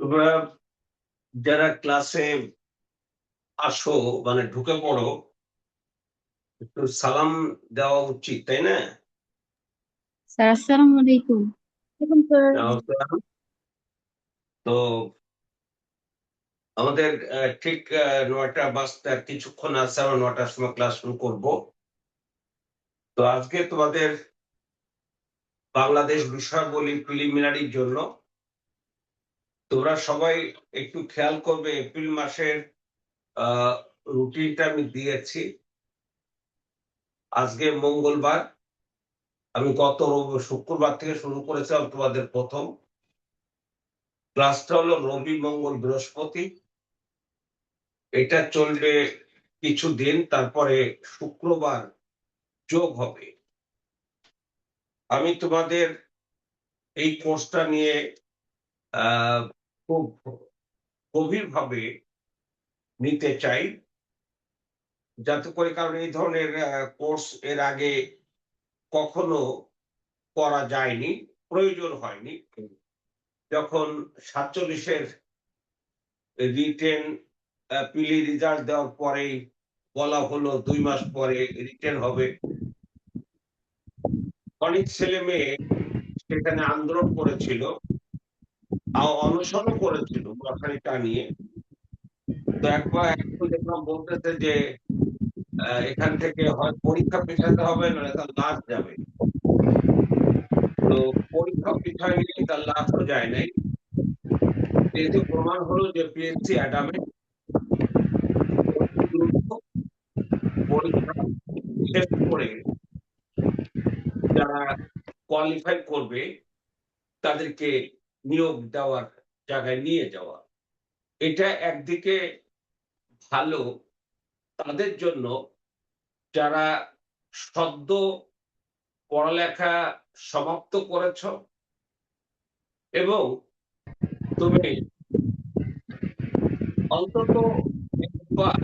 তোমরা যারা ক্লাসে আসো, মানে ঢুকে পড়ো, একটু সালাম দেওয়া উচিত, তাই না? স্যার আসসালামু আলাইকুম। দেখুন স্যার। তো আমাদের ঠিক 9টা বাজতে আর কিছুক্ষণ আছে, আমরা 9টার সময় ক্লাস শুরু করব। তো আজকে তোমাদের বাংলাদেশ বিষয়াবলী প্রিলিমিনারির জন্য তোমরা সবাই একটু খেয়াল করবে। এপ্রিল মাসের রুটিনটা আমি দিয়েছি। আজকে মঙ্গলবার, আমি গত শুক্রবার থেকে শুরু করেছিলাম তোমাদের প্রথম ক্লাসটা হলো রবি মঙ্গল বৃহস্পতি। এটা চলবে কিছুদিন, তারপরে শুক্রবার যোগ হবে। আমি তোমাদের এই কোর্সটা নিয়ে খুব গভীরভাবে নিতে চাই, যাতে করে, কারণ এই ধরনের কোর্স এর আগে কখনো করা যায়নি, প্রয়োজন হয়নি। যখন 47-এর রিটেন পিলি রেজাল্ট দেওয়ার পরেই বলা হলো 2 মাস পরে রিটেন হবে, অনেক ছেলে মেয়ে সেখানে আন্দোলন করেছিল, অনশনও করেছিল মশারি টানিয়ে। তো একবার এখন দেখলাম বলতেছে যে এখান থেকে হয় পরীক্ষা পেছাতে হবে, না তার লাশ যাবে। তো পরীক্ষা পিছায়নি, তার লাশও যায় নাই। এতে প্রমাণ হলো যে পিএসসি অ্যাডামে অতি দ্রুত পরীক্ষা শেষ করে যারা কোয়ালিফাই করবে তাদেরকে নিয়োগ দেওয়ার জায়গায় নিয়ে যাওয়া। এটা একদিকে ভালো তাদের জন্য যারা সদ্য পড়ালেখা সমাপ্ত করেছ, এবং তুমি অন্তত একবার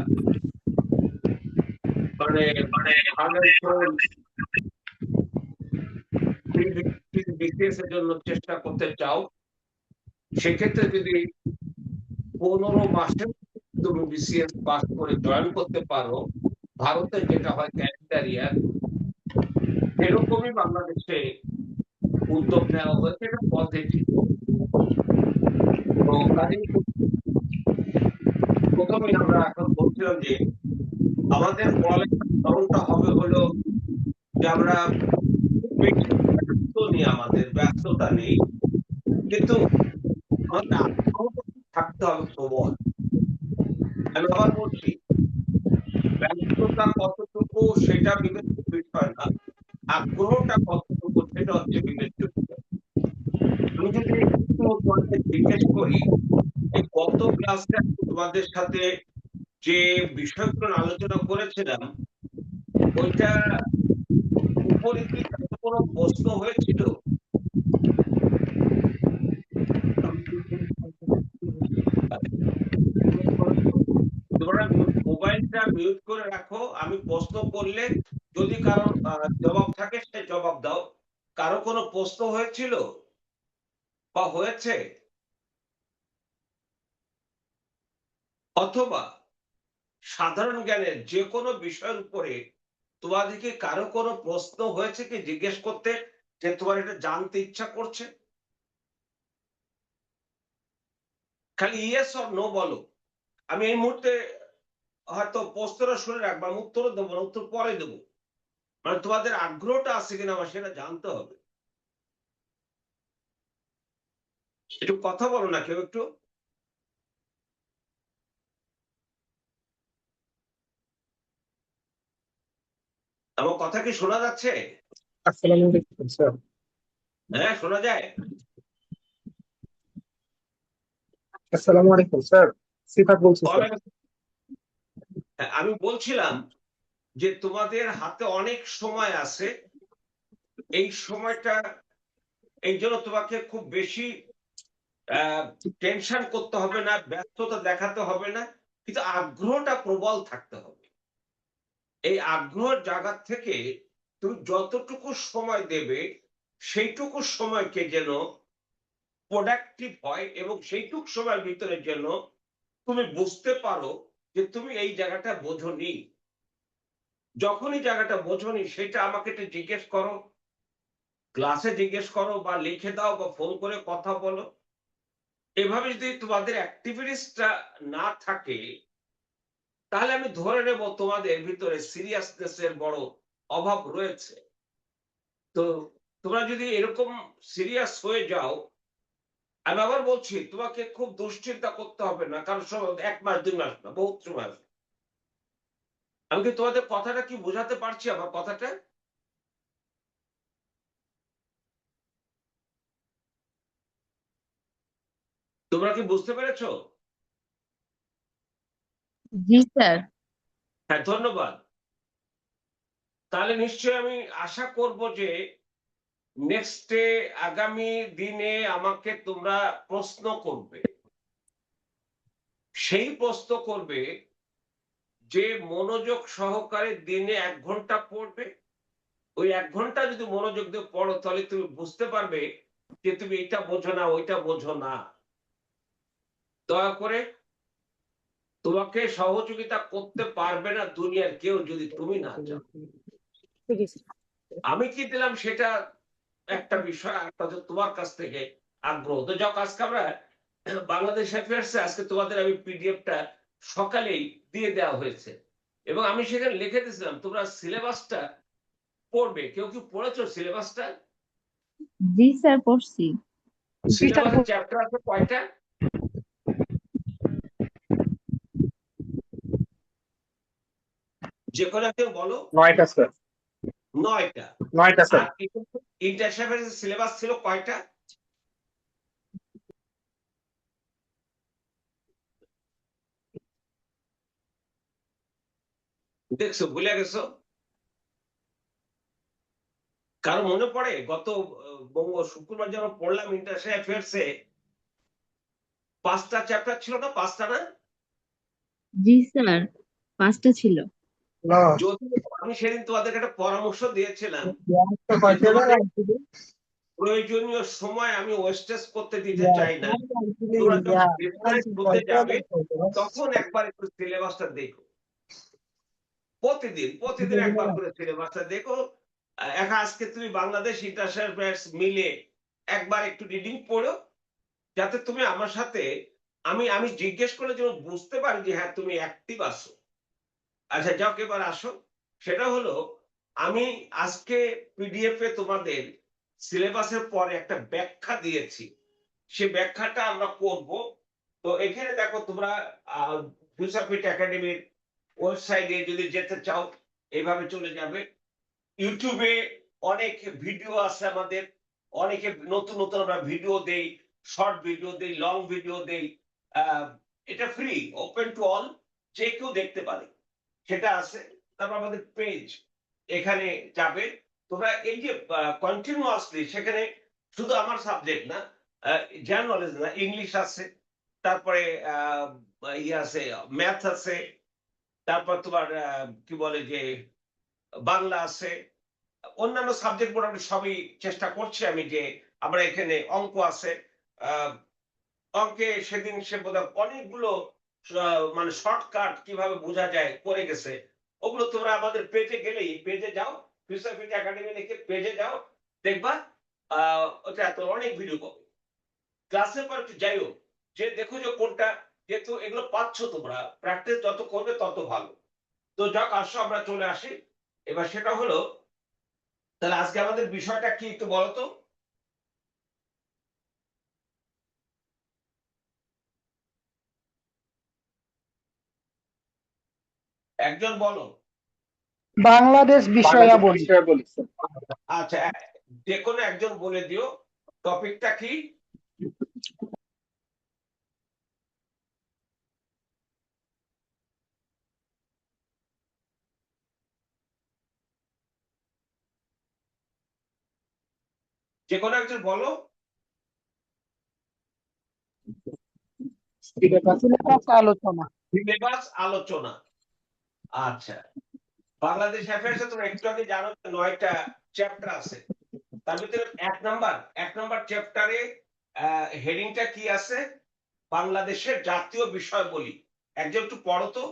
মানে বিসিএস এর জন্য চেষ্টা করতে চাও। সেক্ষেত্রে যদি 15 মাসে তুমি বিসিএস পাস করে জয়েন করতে পারো, ভারতে যেটা হয় ক্যালেন্ডার ইয়ার, সেরকমই বাংলাদেশে উদ্যোগ নেওয়া হয়েছে, এটা পজিটিভ। তো কাজেই প্রথমে আমরা এখন বলছিলাম যে আমাদের পড়ালেখার ধরনটা হবে হলো যে আমরা খুব বেশি ব্যস্ত নেই, আমাদের ব্যস্ততা নেই, কিন্তু আমাদের আগ্রহ থাকতে হবে প্রবল। আমি আবার বলছি, ব্যস্ততা কতটুকু সেটা বিবেচ্য বিষয় না, আগ্রহটা কতটুকু সেটা হচ্ছে বিবেচ্য বিষয়। আমি যদি একটু তোমাকে জিজ্ঞেস করি, এই গত ক্লাসে তোমাদের সাথে যে বিষয়গুলো আলোচনা করেছিলাম, ওইটা উপরে কি কোনো প্রশ্ন হয়েছিল? তোমরা মোবাইলটা মিউট করে রাখো, আমি প্রশ্ন করলে যদি কারো জবাব থাকে সে জবাব দাও। কারো কোনো প্রশ্ন হয়েছিল বা হয়েছে, অথবা সাধারণ জ্ঞানের যে কোনো বিষয়ের উপরে তোমাদেরকে কারো কোনো প্রশ্ন হয়েছে কি জিজ্ঞেস করতে, যে তোমার এটা জানতে ইচ্ছা করছে? খালি ইয়েস অর নো বলো। আমি এই মুহূর্তে হয়তো প্রশ্নটা শুনে রাখবো, আমি উত্তরও দেবো না, উত্তর পরে দেবো। মানে তোমাদের আগ্রহটা আছে কিনা আমার সেটা জানতে হবে। একটু কথা বলো না কেউ একটু। আমার কথা কি শোনা যাচ্ছে? আসসালামু আলাইকুম স্যার। হ্যাঁ, শোনা যায়। আসসালামু আলাইকুম স্যার। সিফাত বলছি স্যার। হ্যাঁ, আমি বলছিলাম যে তোমাদের হাতে অনেক সময় আছে। এই সময়টা, এই জন্য তোমাকে খুব বেশি টেনশন করতে হবে না, ব্যস্ততা দেখাতে হবে না, কিন্তু আগ্রহটা প্রবল থাকতে হবে। এই আগ্রহের জায়গা থেকে তুমি যতটুকু সময় দেবে, সেইটুকু সময়কে যেন প্রোডাক্টিভ হয় এবং সেইটুক সময়ের ভিতরে যেন তুমি বুঝতে পারো যে তুমি এই জায়গাটা বোঝোনি। যখনই জায়গাটা বোঝোনি সেটা আমাকে একটু জিজ্ঞেস করো, ক্লাসে জিজ্ঞেস করো বা লিখে দাও বা ফোন করে কথা বলো। এভাবে যদি তোমাদের অ্যাক্টিভিটিসটা না থাকে তাহলে আমি ধরে নেব তোমাদের ভিতরে সিরিয়াসনেস এর বড় অভাব রয়েছে। তো তোমরা যদি এরকম সিরিয়াস হয়ে যাও, আমি আবার বলছি তোমাকে খুব দুশ্চিন্তা করতে হবে না, কারণ সময় ১ মাস ২ মাস না, বহুত সময় আছে। আমি কি তোমাদের কথাটা কি বোঝাতে পারছি আমার কথাটা? তোমরা কি বুঝতে পেরেছো? জি স্যার। হ্যাঁ, ধন্যবাদ। তাহলে নিশ্চয়ই আমি আশা করব যে নেক্সটে আগামী দিনে আমাকে তোমরা প্রশ্ন করবে। সেই প্রশ্ন করবে যে মনোযোগ সহকারে দিনে ১ ঘন্টা পড়বে। ওই ১ ঘন্টা যদি মনোযোগ দিয়ে পড়ো তাহলে তুমি বুঝতে পারবে যে তুমি এটা বোঝো না, ওইটা বোঝো না। দয়া করে তোমাকে সহযোগিতা করতে পারবে না দুনিয়ার কেউ যদি তুমি না চাও। আমি কি দিলাম সেটা একটা বিষয়, আরেকটা হচ্ছে তোমার কাছ থেকে আগ্রহ। তো যাক, আজকে আমরা বাংলাদেশ অ্যাফেয়ার্স এ আজকে তোমাদের আমি পিডিএফটা সকালেই দিয়ে দেওয়া হয়েছে এবং আমি সেখানে লিখে দিয়েছিলাম তোমরা সিলেবাসটা পড়বে। কেউ কি পড়েছো সিলেবাসটা? জি স্যার, পড়ছি। সিলেবাসের চ্যাপ্টার আছে কয়টা? যে কোনো একজন বলো। 9টা স্যার। ৯টা। 9টা স্যার। আর ইন্টারন্যাশনাল সিলেবাস ছিল কয়টা? দেখছো, ভুলে গেছো? কারো মনে পড়ে গত শুক্রবার যখন পড়লাম ইন্টারন্যাশনাল অ্যাফেয়ার্স এ ৫টা চ্যাপ্টার ছিল না? ৫টা না? জি স্যার, 5টা ছিল। না, যদি আমি সেদিন তোমাদেরকে একটা পরামর্শ দিয়েছিলাম একটা যে কয়টা তোমাদের প্রয়োজনীয় সময় আমি ওয়েস্টেজ করতে দিতে চাই না। তোমরা যখন রেফারেন্স হতে যাবে তখন একবার একটু সিলেবাসটা দেখো। প্রতিদিন একবার করে সিলেবাসটা দেখো। আজকে তুমি বাংলাদেশ ইন্টারন্যাশনাল অ্যাফেয়ার্স মিলে একবার একটু রিডিং পড়ো, যাতে তুমি আমার সাথে আমি আমি জিজ্ঞেস করে যেন বুঝতে পারি যে হ্যাঁ তুমি অ্যাক্টিভ আছো। আচ্ছা যাক, এবার আসো। সেটা হলো আমি আজকে পিডিএফ এ তোমাদের সিলেবাসের পরে একটা ব্যাখ্যা দিয়েছি। সে ব্যাখ্যাটা আমরা করব। তো এখানে দেখো তোমরা ফিলোসফি একাডেমির ওয়েবসাইটে যদি যেতে চাও এইভাবে চলে যাবে। ইউটিউবে অনেক ভিডিও আছে আমাদের। অনেকে নতুন নতুন আমরা ভিডিও দেই, শর্ট ভিডিও দেই, লং ভিডিও দেই। আহ, এটা ফ্রি, ওপেন টু অল, যে কেউ দেখতে পারে, সেটা আছে। তারপর আমাদের পেজ, এখানে যাবে তোমরা। এই যে কন্টিনিউয়াসলি সেখানে শুধু আমার সাবজেক্ট না, জেনারেল নলেজ না, ইংলিশ আছে, তারপরে ইয়ে আছে, ম্যাথ আছে, তারপর তোমার কি বলে যে বাংলা আছে, অন্যান্য সাবজেক্ট মোটামুটি সবই চেষ্টা করছি আমি যে আমরা এখানে অঙ্ক আছে। আহ, অঙ্কে সেদিন সে বোধহয় অনেকগুলো মানে শর্টকাট কিভাবে বোঝা যায় করে গেছে। ওগুলো তোমরা আমাদের পেজে গেলেই, পেজে যাও, ফিলোসফি একাডেমি লিখে পেজে যাও, দেখবা ওটা এত অনেক ভিডিও পাবে। ক্লাসের পর একটু যাইও, যে দেখো যে কোনটা, যেহেতু এগুলো পাচ্ছ তোমরা, প্র্যাকটিস যত করবে তত ভালো। তো যাক, আসো আমরা চলে আসি। এবার সেটা হলো, তাহলে আজকে আমাদের বিষয়টা কি একটু বলো তো। একজন বলো। বাংলাদেশ বিষয়াবলী। আচ্ছা, যে কোনো একজন বলে দিও টপিকটা কি। যে কোনো একজন বলো। আলোচনা। সিলেবাস আলোচনা। আচ্ছা, বাংলাদেশ অ্যাফেয়ার্স তোমরা একটু আগে জানো 9টা চ্যাপ্টার আছে। তার ভিতরে এক নাম্বার চ্যাপ্টারে হেডিংটা কি আছে? বাংলাদেশের জাতীয় বিষয়াবলী। একজন একটু পড়ো তো।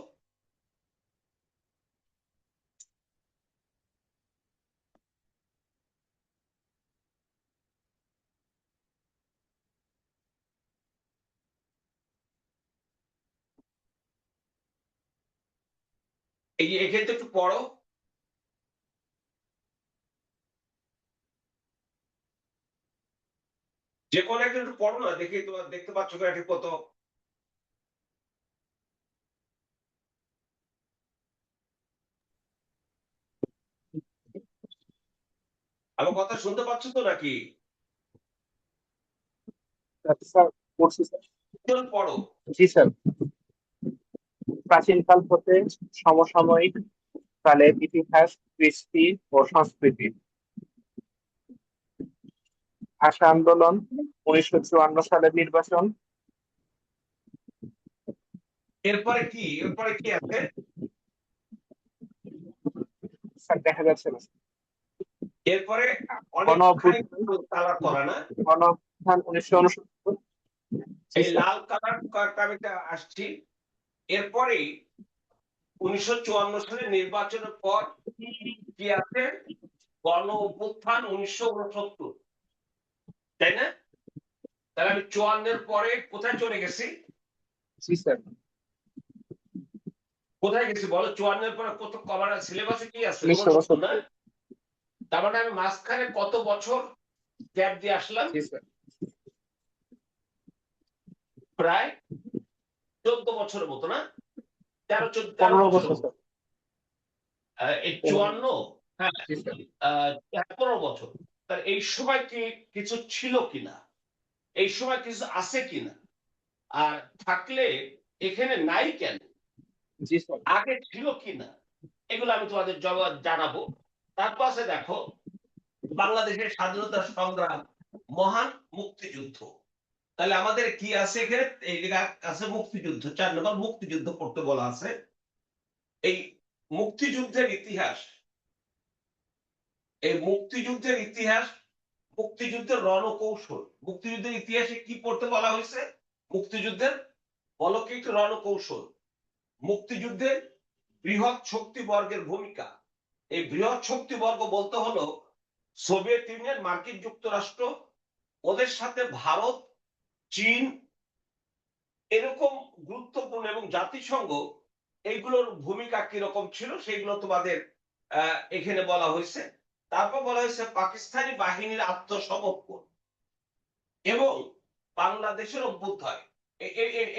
এই যে এখানে তো একটু পড়ো। যে কোনো একজন একটু পড়ো না, দেখি তোমার দেখতে পাচ্ছ কিনা ঠিক মতো। আমার কথা শুনতে পাচ্ছ তো নাকি? স্যার পড়ছি স্যার। একজন পড়ো। জি স্যার। প্রাচীনকাল হতে সমসাময়িক কালের ইতিহাস, কৃষ্টি ও সংস্কৃতি। ভাষা আন্দোলন, 1954 সালের নির্বাচন। এরপরে কি আছে? স্যার দেখা যাচ্ছে না। এরপরে গণ অনেকখানি অভ্যুত্থান, কালার করা না? গণ অভ্যুত্থান 1969। জি এই স্যার। লাল কালারটা আমি আসছি। এরপরে 1954 সালের নির্বাচনের পর কি আছে? গণ অভ্যুত্থান 1969, তাই না? তাহলে আমি 54-এর পরে কোথায় চলে গেছি? জি স্যার। কোথায় গেছি বলো? 54-এর পরে কত কমার সিলেবাসে কি আছে? 69 না? 1969। তার মানে আমি মাঝখানে কত বছর গ্যাপ দিয়ে আসলাম? জি স্যার। প্রায় 14 বছরের মতো না? 13 15 বছরের বছর মতো। স্যার। এই 15। 54, হ্যাঁ, জি স্যার। 15 বছর। তার এই সময় কি কিছু ছিল কিনা, এই সময় কিছু আছে কিনা, আর থাকলে এখানে নাই কেন, জি স্যার। আগে ছিল কিনা, এগুলো আমি তোমাদের জবাব জানাবো। তারপর আছে দেখো, বাংলাদেশের স্বাধীনতা সংগ্রাম, মহান মুক্তিযুদ্ধ। তাহলে আমাদের কি আছে এখানে? এই জায়গা আছে মুক্তিযুদ্ধ, 4 নম্বর মুক্তিযুদ্ধ পড়তে বলা আছে। এই মুক্তিযুদ্ধের ইতিহাস, এই মুক্তিযুদ্ধের ইতিহাস, মুক্তিযুদ্ধের রণকৌশল। মুক্তিযুদ্ধের ইতিহাসে কি পড়তে বলা হয়েছে? মুক্তিযুদ্ধের, বলো কি একটু, রণকৌশল। মুক্তিযুদ্ধের বৃহৎ শক্তিবর্গের ভূমিকা। এই বৃহৎ শক্তিবর্গ বলতে হলো সোভিয়েত ইউনিয়ন, মার্কিন যুক্তরাষ্ট্র, ওদের সাথে ভারত, চীন, এরকম গুরুত্বপূর্ণ, এবং জাতিসংঘ, এইগুলোর ভূমিকা কিরকম ছিল সেগুলো তোমাদের এখানে বলা হয়েছে। তারপর বলা হয়েছে পাকিস্তানি বাহিনীর আত্মসমর্পণ এবং বাংলাদেশের অভ্যুত্থান।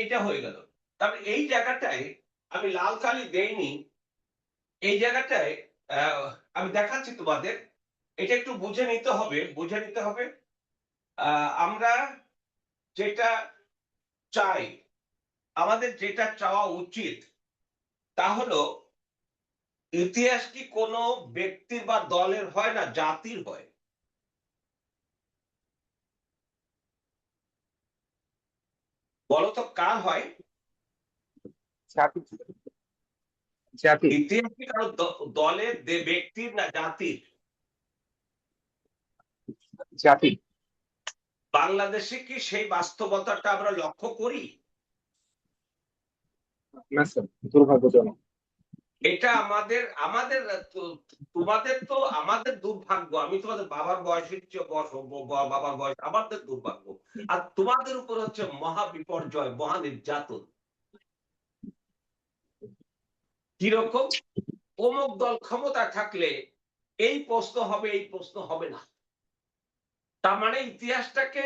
এটা হয়ে গেল। তবে এই জায়গাটায় আমি লাল কালি দেইনি। এই জায়গাটায় আমি দেখাচ্ছি তোমাদের, এটা একটু বুঝে নিতে হবে, বুঝে নিতে হবে। আমরা যেটা চাই, আমাদের যেটা চাওয়া উচিত, তা হলো ইতিহাস কি কোনো ব্যক্তির বা দলের হয় না, জাতির হয়। বলতো কার হয়? জাতি। জাতি। ইতিহাস কি কারো দলের, ব্যক্তির, না জাতির? জাতি। বাংলাদেশে কি সেই বাস্তবতাটা আমরা লক্ষ্য করি? না স্যার, দুর্ভাগ্যজনক। এটা আমাদের আমাদের তোমাদের তো আমাদের দুর্ভাগ্য। আমি তোমাদের বাবার বয়সের চেয়ে বাবার বয়স, আমাদের দুর্ভাগ্য। আর তোমাদের উপর হচ্ছে মহা বিপর্যয়, মহা নির্যাতন। কিরকম? অমুক দল ক্ষমতা থাকলে এই প্রশ্ন হবে, এই প্রশ্ন হবে না। তার মানে ইতিহাসটাকে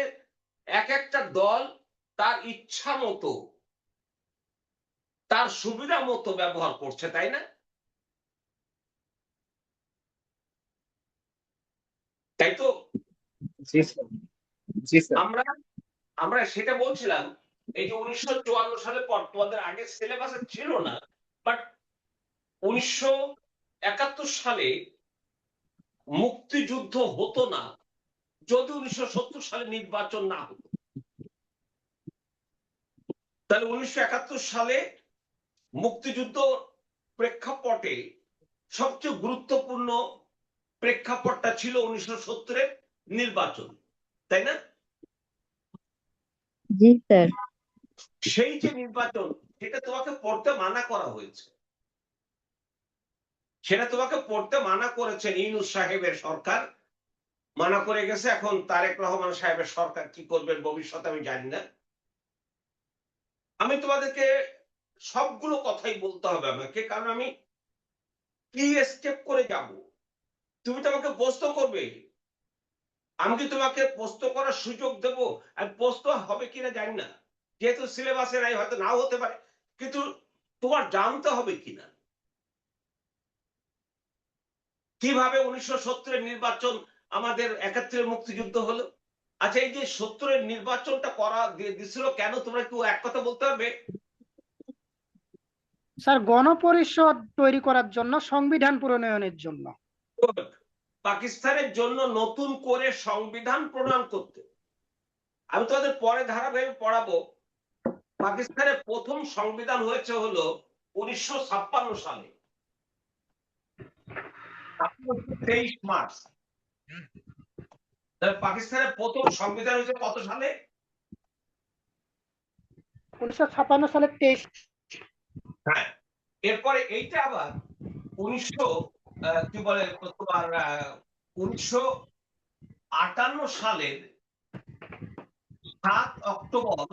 এক একটা দল তার ইচ্ছা মতো, তার সুবিধা মতো ব্যবহার করছে, তাই না? তাই তো? জি স্যার। জি স্যার। আমরা আমরা সেটা বলছিলাম। এই যে 1954 সালের পর তোমাদের আগে সিলেবাসে ছিল না, বাট 1971 সালে মুক্তিযুদ্ধ হতো না যদি 1970 সালে নির্বাচন না হতো। তাহলে 1971 সালে মুক্তিযুদ্ধ প্রেক্ষাপটে সবচেয়ে গুরুত্বপূর্ণ প্রেক্ষাপটটা ছিল 1970-এর নির্বাচন, তাই না? জি স্যার। সেই যে নির্বাচন, সেটা তোমাকে পড়তে মানা করা হয়েছে। সেটা তোমাকে পড়তে মানা করেছেন ইউনূস সাহেবের সরকার, মানা করে গেছে। এখন তারেক রহমান সাহেবের সরকার কি করবেন ভবিষ্যতে আমি জানি না। আমি তোমাদেরকে সবগুলো কথাই বলতে হবে আমাকে, কারণ আমি কি স্টেপ করে যাব। তুমি তো আমাকে প্রশ্ন করবে, আমি কি তোমাকে প্রশ্ন করার সুযোগ দেব? আর প্রশ্ন হবে কিনা জানি না, যেহেতু সিলেবাসে নাই, হয়তো নাও হতে পারে, কিন্তু তোমার জানতে হবে কিনা কিভাবে 1970-এর নির্বাচন আমাদের 71-এর মুক্তিযুদ্ধ হলো। আচ্ছা, এই যে 70-এর নির্বাচনটা করা দিছিল কেন, তোমরা একটু এক কথা বলতে পারবে? স্যার, গণপরিষদ তৈরি করার জন্য, সংবিধান প্রণয়নের জন্য। পাকিস্তানের জন্য নতুন করে সংবিধান প্রণয়ন করতে। আমি তোমাদের পরে ধারাবাহিক পড়াবো। পাকিস্তানের প্রথম সংবিধান হয়েছে হলো 1956 সালে, 23 মার্চ। পাকিস্তানের প্রথম সংবিধান হয়েছে কত সালে? 1956 সালের 23। হ্যাঁ, এরপরে এইটা আবার 1900 কি বলে তোমার 1958 সালের 7 অক্টোবর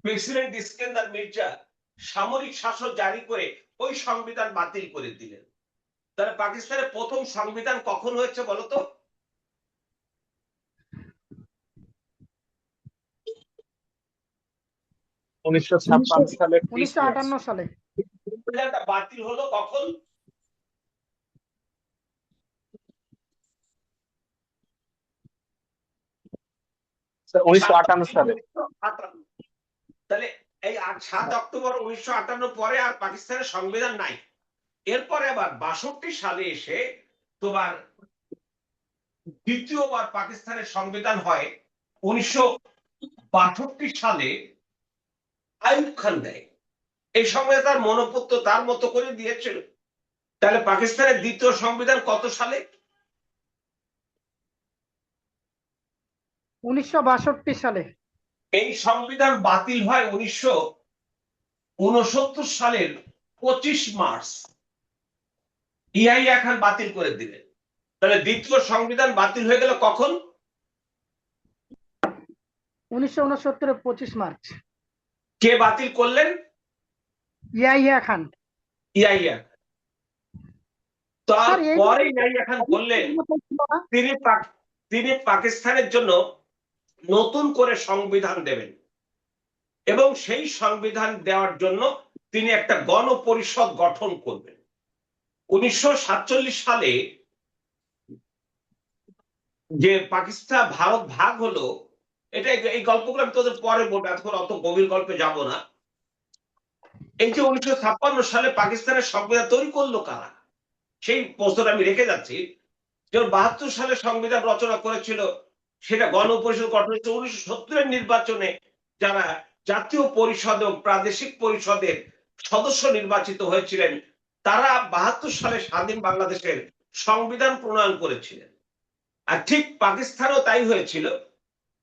প্রেসিডেন্ট ইস্কেন্দার মির্জা সামরিক শাসন জারি করে ওই সংবিধান বাতিল করে দিলেন। তাহলে পাকিস্তানের প্রথম সংবিধান কখন হয়েছে বলতো? 1956 সালে 1958 সালে। সংবিধানটা বাতিল হলো কখন? স্যার 1958 সালে। তাহলে এই 7 অক্টোবর 1958 পরে আর পাকিস্তানের সংবিধান নাই। এরপরে আবার 62 সালে এসে তোমার দ্বিতীয়বার পাকিস্তানের সংবিধান হয় 1962 সালে। আইয়ুব খান দেয়, এই সময় তার মনোপুত্র তার মতো করে দিয়েছিল। তাহলে পাকিস্তানের দ্বিতীয় সংবিধান কত সালে? 1962 সালে। এই সংবিধান বাতিল হয় 1969 সালের 25 মার্চ। ইয়াহিয়া খান বাতিল করে দিলেন। তাহলে দ্বিতীয় সংবিধান বাতিল হয়ে গেল কখন? 1969 25 মার্চ। কে বাতিল করলেন? ইয়াহিয়া খান। ইয়াহিয়া। তারপরে ইয়াহিয়া খান বললেন তিনি পাকিস্তানের জন্য নতুন করে সংবিধান দেবেন, এবং সেই সংবিধান দেওয়ার জন্য তিনি একটা গণপরিষদ গঠন করবেন। 1947 সালে যে পাকিস্তান ভারত ভাগ হলো, এটা এই গল্পগুলো আমি তোদের পরে বলবো, এখন অত গভীর গল্পে যাব না। এই যে 1956 সালে পাকিস্তানের সংবিধান তৈরি করলো কারা, সেই প্রশ্নটা আমি রেখে যাচ্ছি। যে 72 সালে সংবিধান রচনা করেছিল, সেটা গণপরিষদ গঠন হয়েছে 1970-এর নির্বাচনে। যারা জাতীয় পরিষদ ও প্রাদেশিক পরিষদের সদস্য নির্বাচিত হয়েছিলেন, তারা 72 সালে স্বাধীন বাংলাদেশের সংবিধান প্রণয়ন করেছিলেন। আর ঠিক পাকিস্তানও তাই হয়েছিল।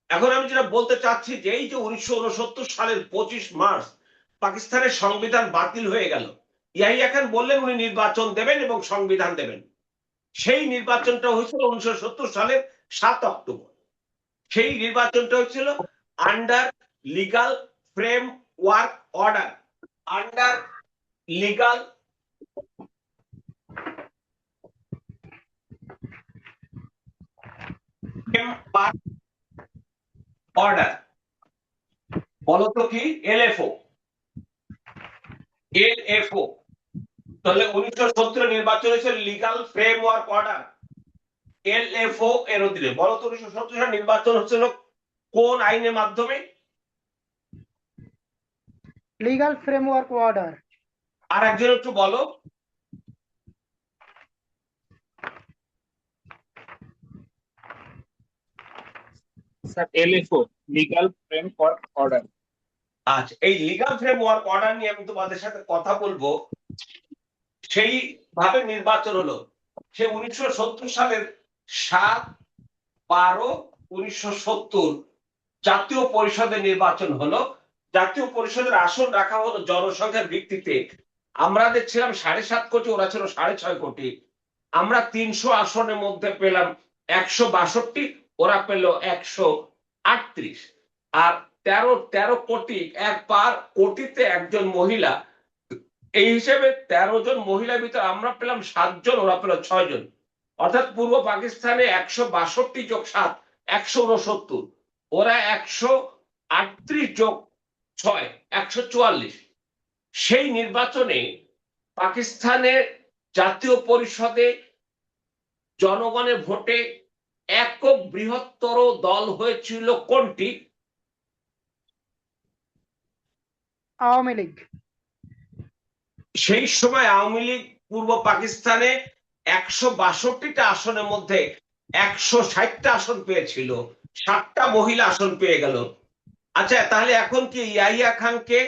এখন আমি যেটা বলতে চাচ্ছি, যে এই যে 1969 সালের 25 মার্চ পাকিস্তানের সংবিধান বাতিল হয়ে গেল, ইয়াহিয়া খান বললেন উনি নির্বাচন দেবেন এবং সংবিধান দেবেন। সেই নির্বাচনটা হয়েছিল 1970 সালের 7 অক্টোবর। সেই নির্বাচনটা হয়েছিল under legal frame work order. Under legal frame work order, বলতো কি? এলএফও। এলএফও। তাহলে 1970 নির্বাচন হয়েছে লিগাল ফ্রেমওয়ার্ক অর্ডার, এলএফও এর অধীনে। বলতো 1970 সালে নির্বাচন হচ্ছিল কোন আইনের মাধ্যমে? Legal framework order. আর একজন একটু বলো। Sir LFO, legal framework order. আচ্ছা, এই লিগাল ফ্রেমওয়ার্ক অর্ডার নিয়ে আমি তোমাদের সাথে কথা বলবো। সেই ভাবে নির্বাচন হলো সে 1970 সালের 7, 12, 1970 জাতীয় পরিষদের নির্বাচন হলো। জাতীয় পরিষদের আসন রাখা হলো জনসংখ্যার ভিত্তিতে। আমাদের ছিলাম 7.5 কোটি, ওরা ছিল 6.5 কোটি। আমরা 300 আসনের মধ্যে পেলাম 162, ওরা পেল 138। আর 13 কোটি, এক পার কোটিতে একজন মহিলা, এই হিসেবে 13 জন মহিলার ভিতরে আমরা পেলাম 7 জন, ওরা পেল 6 জন। অর্থাৎ পূর্ব পাকিস্তানে 162 যোগ 7 169, ওরা 138 যোগ 6 144। সেই নির্বাচনে পাকিস্তানের জাতীয় পরিষদে জনগণের ভোটে একক বৃহত্তর দল হয়েছিল কোনটি? আওয়ামী লীগ। সেই সময় আওয়ামী লীগ পূর্ব পাকিস্তানে 162টা আসনের মধ্যে 160টা আসন পেয়েছিল, 7টা মহিলা আসন পেয়ে গেল। আচ্ছা, তাহলে এখন কি ইয়াহিয়া খানকে,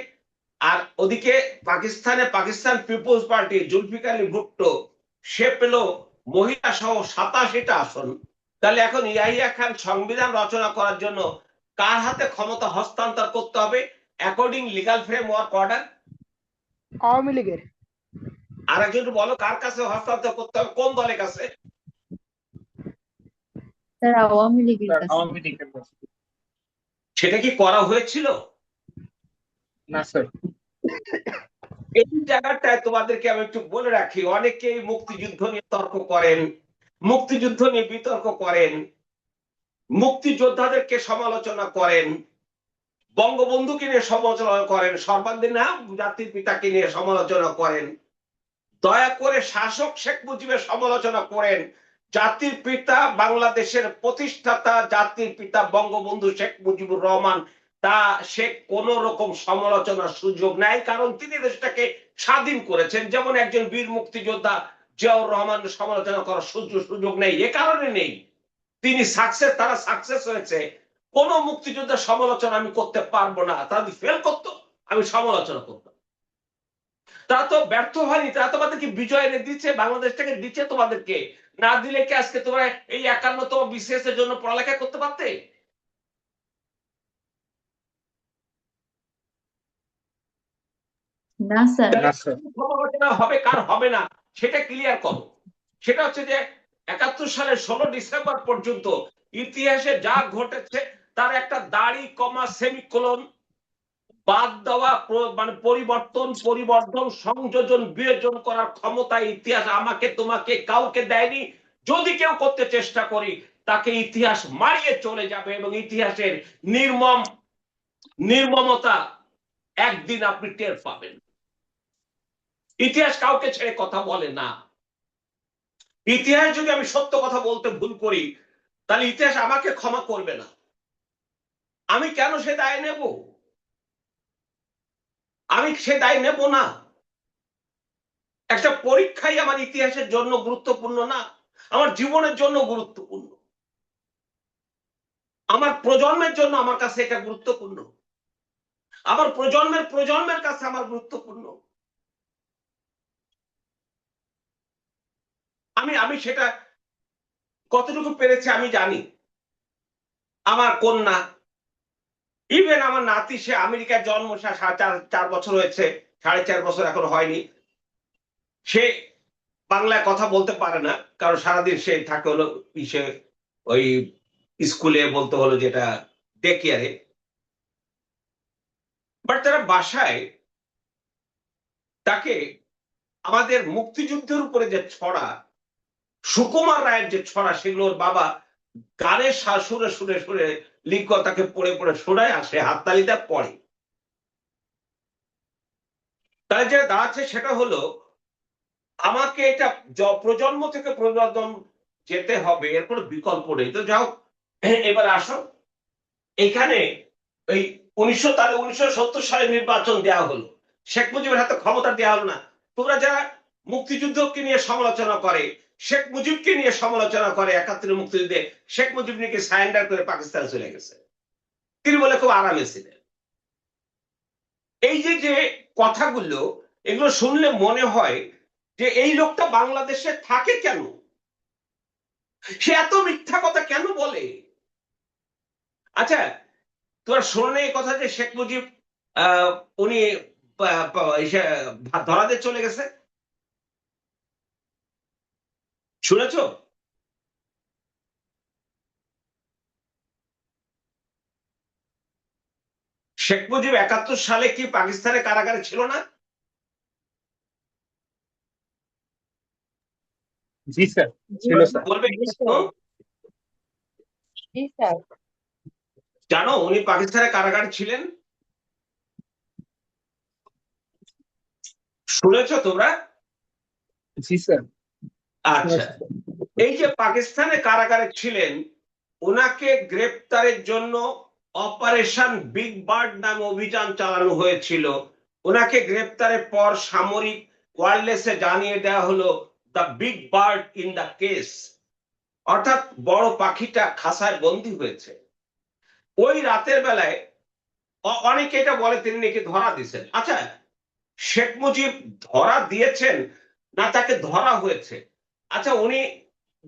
আর ওদিকে পাকিস্তান পিপলস পার্টি জুলফিকার আলী ভুট্টো, সে পেল মহিলা সহ 87টা আসন। তাহলে এখন ইয়াহিয়া খান সংবিধান রচনা করার জন্য কার হাতে ক্ষমতা হস্তান্তর করতে হবে according legal framework order? Awami লীগের। আর একজন বলো কার কাছে হস্তান্তর করতে হবে, কোন দলের কাছে? স্যার আওয়ামী লীগের স্যার কাছে। আওয়ামী লীগের কাছে। সেটা কি করা হয়েছিল? না স্যার। এই জায়গাটায় তোমাদেরকে আমি একটু বলে রাখি, অনেকেই মুক্তিযুদ্ধ নিয়ে তর্ক করেন, মুক্তিযুদ্ধ নিয়ে বিতর্ক করেন, মুক্তিযোদ্ধাদেরকে সমালোচনা করেন, বঙ্গবন্ধুকে নিয়ে সমালোচনা করেন, সর্বাধিনায়ক জাতির পিতাকে নিয়ে সমালোচনা করেন, দয়া করে শাসক শেখ মুজিবের সমালোচনা করেন। জাতির পিতা, বাংলাদেশের প্রতিষ্ঠাতা জাতির পিতা বঙ্গবন্ধু শেখ মুজিবুর রহমান, তা সে কোন রকম সমালোচনার সুযোগ নাই, কারণ তিনি দেশটাকে স্বাধীন করেছেন। যেমন একজন বীর মুক্তিযোদ্ধা জিয়াউর রহমান সমালোচনা করার সুযোগ নেই, এ কারণে নেই, তিনি সাকসেস, তারা সাকসেস হয়েছে। কোন মুক্তিযোদ্ধার সমালোচনা আমি করতে পারবো না। তারা যদি ফেল করতো আমি সমালোচনা করতাম। তারা তো ব্যর্থ হয়নি, তারা তোমাদেরকে বিজয় এনে দিচ্ছে, বাংলাদেশটাকে দিচ্ছে তোমাদেরকে। না দিলে কি আজকে তোমরা এই 51তম বিসিএস এর জন্য পড়ালেখা করতে পারতে? না স্যার। না স্যার। সমালোচনা হবে কার হবে না সেটা ক্লিয়ার করো। সেটা হচ্ছে যে 71 সালের 16 ডিসেম্বর পর্যন্ত ইতিহাসে যা ঘটেছে তার একটা দাড়ি কমা সেমিকোলন বাদ দেওয়া, মানে পরিবর্তন সংযোজন বিয়োজন করার ক্ষমতা ইতিহাস আমাকে তোমাকে কাউকে দেয়নি। যদি কেউ করতে চেষ্টা করি তাকে ইতিহাস মারিয়ে চলে যাবে, এবং ইতিহাসের নির্মমতা একদিন আপনি টের পাবেন। ইতিহাস কাউকে ছেড়ে কথা বলে না। ইতিহাস যদি আমি সত্য কথা বলতে ভুল করি তাহলে ইতিহাস আমাকে ক্ষমা করবে না। আমি কেন সে দায় নেব? আমি সে দায় নেব না। একটা পরীক্ষাই আমার ইতিহাসের জন্য গুরুত্বপূর্ণ না, আমার জীবনের জন্য গুরুত্বপূর্ণ, আমার প্রজন্মের জন্য আমার কাছে এটা গুরুত্বপূর্ণ, আমার প্রজন্মের কাছে আমার গুরুত্বপূর্ণ। আমি সেটা কতটুকু পেরেছি আমি জানি। আমার কন্যা, ইভেন আমার নাতি, সে আমেরিকার জন্ম, 4 বছর হয়েছে, 4.5 বছর এখন হয়নি। সে বাংলায় কথা বলতে পারে না, কারণ সারাদিন সে থাকে হলো ওই স্কুলে, বলতে হলো যেটা ডে কেয়ারে। বাট তারা বাসায় তাকে আমাদের মুক্তিযুদ্ধের উপরে যে ছড়া, সুকুমার রায়ের যে ছড়া, সেগুলো ওর বাবা গানের সুরে সুরে সুরে লিঙ্ক তাকে পড়ে পড়ে শোনায়, আসে হাততালিটা পড়ে। তাই যে দাঁড়াচ্ছে সেটা হলো আমাকে এটা প্রজন্ম থেকে প্রজন্ম যেতে হবে, এর কোনো বিকল্প নেই। তো যাও, এবার আসো, এখানে ওই 1970 সালে নির্বাচন দেওয়া হলো, শেখ মুজিবের হাতে ক্ষমতা দেওয়া হলো না। তোমরা যারা মুক্তিযুদ্ধকে নিয়ে সমালোচনা করে, শেখ মুজিবকে নিয়ে সমালোচনা করে, 71 মুক্তিযুদ্ধে শেখ মুজিব নাকি সারেন্ডার করে পাকিস্তান চলে গেছে, তিনি বলে খুব আরামে ছিলেন। এই যে কথাগুলো, এগুলো শুনলে মনে হয় যে এই লোকটা বাংলাদেশে থাকে কেন, সে এত মিথ্যা কথা কেন বলে? আচ্ছা, তোরা শোনো এই কথা যে শেখ মুজিব উনি ধরাতে চলে গেছে, শুনেছো? শেখ মুজিব 71 সালে কি পাকিস্তানের কারাগারে ছিল না? জি স্যার, ছিল স্যার। বলবে জি কেন? স্যার। জি স্যার। জানো উনি পাকিস্তানের কারাগারে ছিলেন? শুনেছো তোমরা? জি স্যার, আচ্ছা, শুনেছি স্যার। এই যে পাকিস্তানের কারাগারে ছিলেন, ওনাকে গ্রেপ্তারের জন্য অপারেশন বিগ বার্ড নামে অভিযান চালানো হয়েছিল। ওনাকে গ্রেপ্তারের পর সামরিক ওয়্যারলেসে জানিয়ে দেওয়া হলো the big bird in the case, অর্থাৎ বড় পাখিটা খাঁচায় বন্দী হয়েছে। ওই রাতের বেলায় অনেকে এটা বলে তিনি নাকি ধরা দিয়েছেন। আচ্ছা, শেখ মুজিব ধরা দিয়েছেন না তাকে ধরা হয়েছে? আচ্ছা, উনি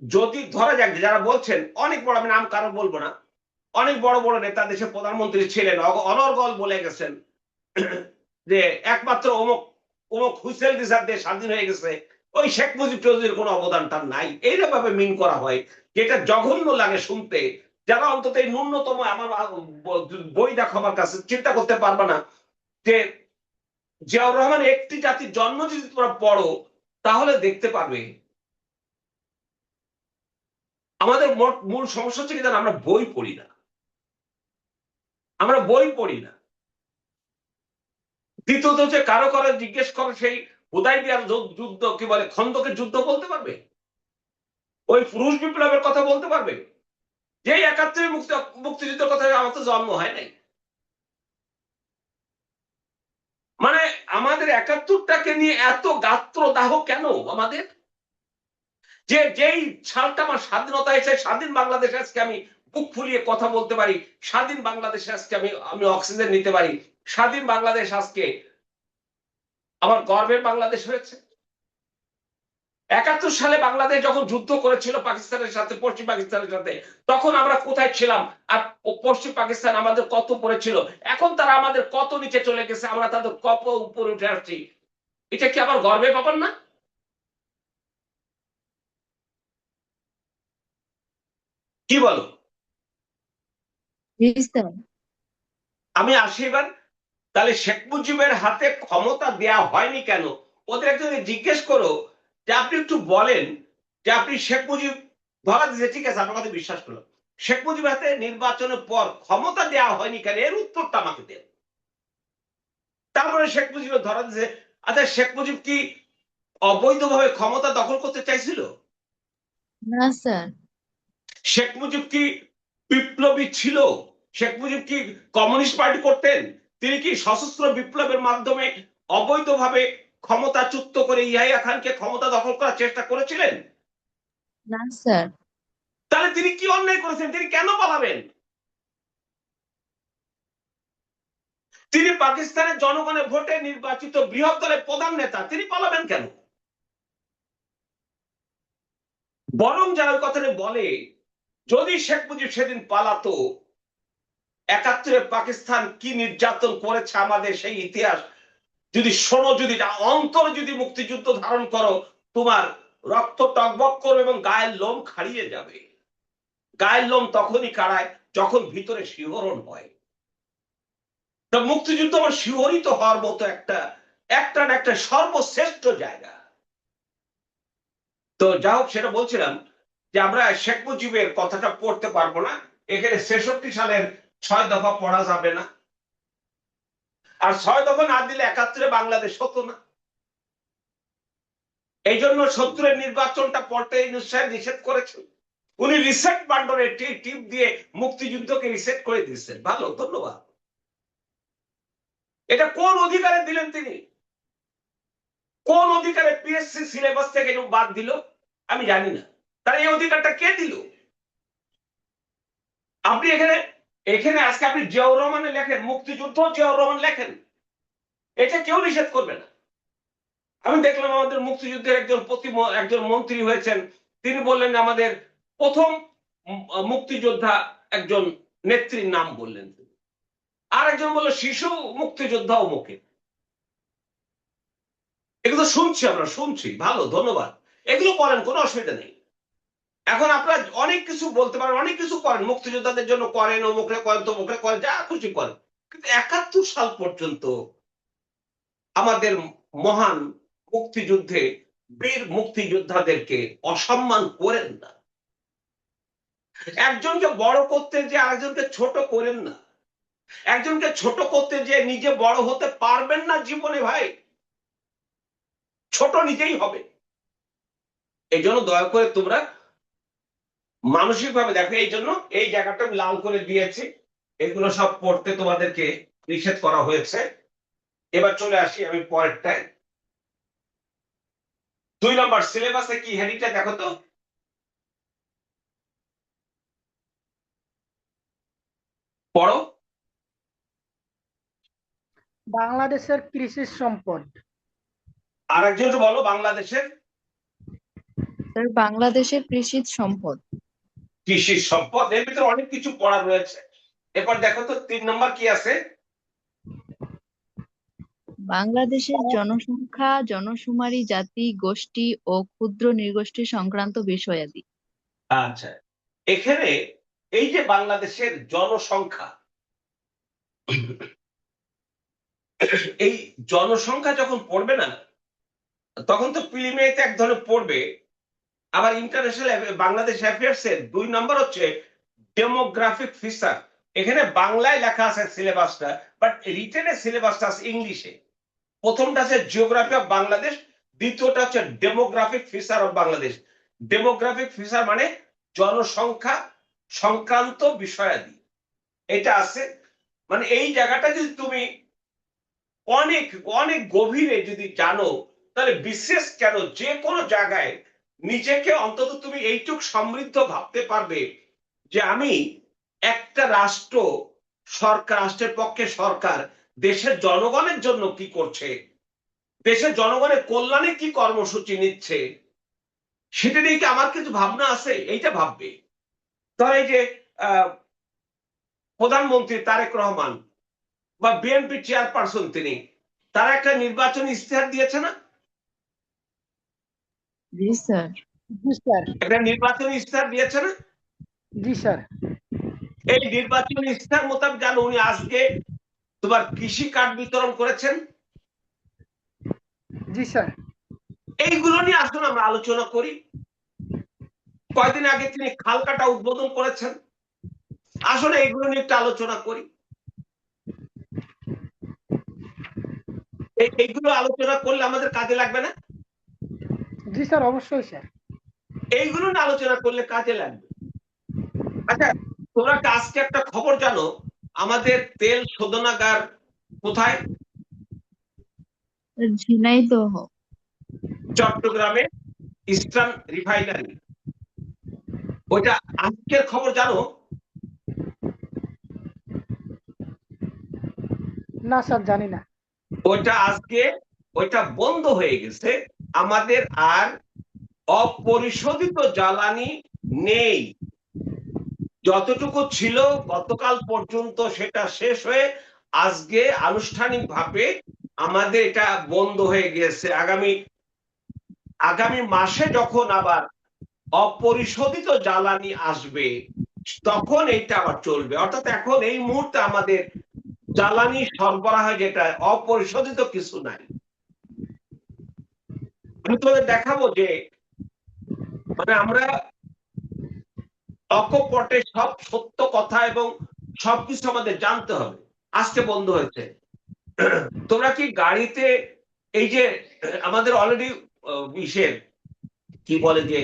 যদি ধরা যাক, যারা বলছেন অনেক বড়, আমি নাম কারো বলবো না, অনেক বড় বড় নেতা, দেশের প্রধানমন্ত্রী ছিলেন, অনর্গল বলে গেছেন যে একমাত্র অমুক অমুক হুইসেল দিশার দেশ স্বাধীন হয়ে গেছে, ওই শেখ মুজিব চৌধুরীর কোনো অবদান তার নাই, এইভাবে মিন করা হয়, যেটা জঘন্য লাগে শুনতে। যারা অন্তত এই ন্যূনতম, আমার বই দেখো আমার কাছে, চিন্তা করতে পারবে না যে জিয়াউর রহমান একটি জাতির জন্ম যদি তোমরা পড়ো তাহলে দেখতে পারবে আমাদের মূল সমস্যা হচ্ছে কি জানো, আমরা বই পড়ি না, আমরা বই পড়ি না। দ্বিতীয়ত হচ্ছে কারো কারো জিজ্ঞেস করো সেই হুদাইবিয়ার যুদ্ধ কি বলে, খন্দকের যুদ্ধ বলতে পারবে, ওই রুশ বিপ্লবের কথা বলতে পারবে, যে 71 মুক্তিযুদ্ধের কথা আমার তো জন্ম হয় নাই। মানে আমাদের 71টাকে নিয়ে এত গাত্রদাহ কেন আমাদের? যে যেই সালটা আমার স্বাধীনতা এসে স্বাধীন বাংলাদেশে আজকে আমি বুক ফুলিয়ে কথা বলতে পারি, স্বাধীন বাংলাদেশে আজকে আমি আমি অক্সিজেন নিতে পারি, স্বাধীন বাংলাদেশ আজকে আমার গর্বের বাংলাদেশ হয়েছে। 71 সালে বাংলাদেশ যখন যুদ্ধ করেছিল পাকিস্তানের সাথে, পশ্চিম পাকিস্তানের সাথে, তখন আমরা কোথায় ছিলাম? আর পশ্চিম পাকিস্তান আমাদের কত উপরে ছিল, এখন তারা আমাদের কত নিচে চলে গেছে, আমরা তাদের কত উপরে উঠে আসছি। এটা কি আবার গর্বের ব্যাপার না? কি বলো? জি স্যার। আমি আসি এবার। তাহলে শেখ মুজিবের হাতে ক্ষমতা দেয়া হয়নি কেন? ওদের একজনকে জিজ্ঞেস করো যে আপনি একটু বলেন যে আপনি শেখ মুজিব ধরা দিয়েছে, ঠিক আছে, আপনার কথা বিশ্বাস করলাম, শেখ মুজিবের হাতে নির্বাচনের পর ক্ষমতা দেওয়া হয়নি কেন, এর উত্তরটা আমাকে দেন। তারপরে শেখ মুজিবের ধরা দিয়েছে, আচ্ছা শেখ মুজিব কি অবৈধভাবে ক্ষমতা দখল করতে চাইছিল? না স্যার। শেখ মুজিব কি বিপ্লবী ছিল? শেখ মুজিব কি কমিউনিস্ট পার্টি করতেন? তিনি কি সশস্ত্র বিপ্লবের মাধ্যমে অবৈধভাবে ক্ষমতাচ্যুত করে ইয়াহিয়া খানকে ক্ষমতা দখল করার চেষ্টা করেছিলেন? না স্যার। তাহলে তিনি কি অন্যায় করেছেন? তিনি কেন পালাবেন? তিনি পাকিস্তানের জনগণের ভোটে নির্বাচিত বৃহৎ দলের প্রধান নেতা, তিনি পালাবেন কেন? বরং যারা কথাটা বলে, যদি শেখ মুজিব সেদিন পালাতো, 71-এ পাকিস্তান কি নির্যাতন করেছে আমাদের সেই ইতিহাস যদি শোনো, যদি অন্তরে যদি মুক্তিযুদ্ধ ধারণ করো, তোমার রক্ত টকবক করবে এবং গায়ের লোম খাড়িয়ে যাবে। গায়ের লোম তখনই কাড়ায় যখন ভিতরে শিহরণ হয়। তা মুক্তিযুদ্ধ আমার শিহরিত হওয়ার মতো একটা একটা না একটা সর্বশ্রেষ্ঠ জায়গা। তো যা হোক, সেটা বলছিলাম যে আমরা শেখ মুজিবের কথাটা পড়তে পারবো না, এখানে 66 সালের 6 দফা পড়া যাবে না, আর 6 দফা না দিলে 71-এ বাংলাদেশ হতো না। এই জন্য 70-এর নির্বাচনটা পড়তে নিষেধ করেছেন। উনি রিসেট বাটনের টিপ দিয়ে মুক্তিযুদ্ধকে রিসেট করে দিচ্ছেন। ভালো, ধন্যবাদ। এটা কোন অধিকারে দিলেন তিনি? কোন অধিকারে পিএসসি সিলেবাস থেকে বাদ দিল? আমি জানি না। তার এই অধিকারটা কে দিল? আপনি এখানে এখানে আজকে আপনি জিয়াউর রহমানে লেখেন, মুক্তিযুদ্ধ জিয়াউর রহমান লেখেন, এটা কেউ নিষেধ করবে না। আমি দেখলাম আমাদের মুক্তিযুদ্ধের একজন মন্ত্রী হয়েছেন, তিনি বললেন আমাদের প্রথম মুক্তিযোদ্ধা একজন নেত্রীর নাম বললেন, আর একজন বললো শিশু মুক্তিযোদ্ধা অমুকে। এগুলো শুনছি, আমরা শুনছি, ভালো, ধন্যবাদ, এগুলো করেন, কোনো অসুবিধা নেই। এখন আপনারা অনেক কিছু বলতে পারেন, অনেক কিছু করেন, মুক্তিযোদ্ধাদের জন্য করেন, অমুকরে করেন, তমুকরে করেন, যা খুশি করেন, কিন্তু 71 সাল পর্যন্ত আমাদের মহান মুক্তিযুদ্ধে বীর মুক্তিযোদ্ধাদেরকে অসম্মান করেন না। একজনকে বড় করতে যে আরেকজনকে ছোট করেন না। একজনকে ছোট করতে যে নিজে বড় হতে পারবেন না জীবনে ভাই, ছোট নিজেই হবে। এই জন্য দয়া করে তোমরা মানসিক ভাবে দেখো। এই জন্য এই জায়গাটা আমি লাল করে দিয়েছি, এগুলো সব পড়তে তোমাদেরকে নিষেধ করা হয়েছে। এবার চলে আসি আমি পরেরটায়। 2 নম্বর সিলেবাসে কি হেডিংটা দেখো তো। পড়ো। বাংলাদেশের কৃষি সম্পদ। আর একজন বলো বাংলাদেশের স্যার বাংলাদেশের কৃষি সম্পদ। কৃষি সম্পদ। এর ভিতরে অনেক কিছু পড়া রয়েছে। এবার দেখো তো 3 নম্বর কি আছে। বাংলাদেশের জনসংখ্যা, জনশুমারি, জাতি, গোষ্ঠী ও ক্ষুদ্র নৃগোষ্ঠী সংক্রান্ত বিষয়াদি। আচ্ছা, এখানে এই যে বাংলাদেশের জনসংখ্যা, এই জনসংখ্যা যখন পড়বে না, তখন তো প্রিলিমিনারিতে এক ধরনের পড়বে, আবার ইন্টারন্যাশনাল বাংলাদেশ অ্যাফেয়ার্স এর 2 নম্বর হচ্ছে ডেমোগ্রাফিক ফিচার। এখানে বাংলায় লেখা আছে সিলেবাসটা, বাট রিটেনের সিলেবাসটা আছে ইংলিশে। প্রথমটা আছে জিওগ্রাফি অফ বাংলাদেশ, দ্বিতীয়টা হচ্ছে demographic feature of Bangladesh. Demographic feature মানে জনসংখ্যা সংক্রান্ত বিষয়াদি, এটা আছে। মানে এই জায়গাটা যদি তুমি অনেক অনেক গভীরে যদি জানো, তাহলে বিশেষ কেন যে কোনো জায়গায় নিজেকে অন্তত তুমি এইটুক সমৃদ্ধ ভাবতে পারবে যে আমি একটা রাষ্ট্র, সরকার, রাষ্ট্রের পক্ষে সরকার দেশের জনগণের জন্য কি করছে, দেশের জনগণের কল্যাণে কি কর্মসূচি নিচ্ছে, সেটা নিয়ে কি আমার কিছু ভাবনা আছে, এইটা ভাববে। ধর এই যে প্রধানমন্ত্রী তারেক রহমান বা বিএনপি চেয়ারপারসন, তিনি তারা একটা নির্বাচনী ইশতেহার দিয়েছে না? জি স্যার। জি স্যার। একটা নির্বাচনী ইশতেহার দিয়েছে না? জি স্যার। এই নির্বাচনী ইশতেহার মোতাবেক জানো উনি আজকে তোমার কৃষি কার্ড বিতরণ করেছেন। জি স্যার। এইগুলো নিয়ে আসুন আমরা আলোচনা করি। কয়েকদিন আগে তিনি খাল কাটা উদ্বোধন করেছেন, আসলে এইগুলো নিয়ে একটা আলোচনা করি। এইগুলো আলোচনা করলে আমাদের কাজে লাগবে না? জি স্যার, অবশ্যই স্যার। এইগুলো নিয়ে আলোচনা করলে কাজে লাগবে। আচ্ছা, তোমরা আজকে একটা খবর জানো, আমাদের তেল শোধনাগার কোথায়? ঝিনাইদহ। চট্টগ্রামে ইস্টার্ন রিফাইনারি। ওইটা আজকের খবর জানো? না স্যার, জানি না। ওইটা আজকে ওইটা বন্ধ হয়ে গেছে। আমাদের আর অপরিশোধিত জ্বালানি নেই। যতটুকু ছিল গতকাল পর্যন্ত সেটা শেষ হয়ে আজকে আনুষ্ঠানিকভাবে আমাদের এটা বন্ধ হয়ে গেছে। আগামী মাসে যখন আবার অপরিশোধিত জ্বালানি আসবে, তখন এইটা আবার চলবে। অর্থাৎ এখন এই মুহূর্তে আমাদের জ্বালানি সরবরাহ যেটা অপরিশোধিত কিছু নাই। আমি তোমাদের দেখাবো যে মানে আমরা অকপটে সব সত্য কথা এবং সবকিছু আমাদের জানতে হবে। আজকে বন্ধ হয়েছে। তোমরা কি গাড়িতে এই যে আমাদের অলরেডি ইসের কি বলে যে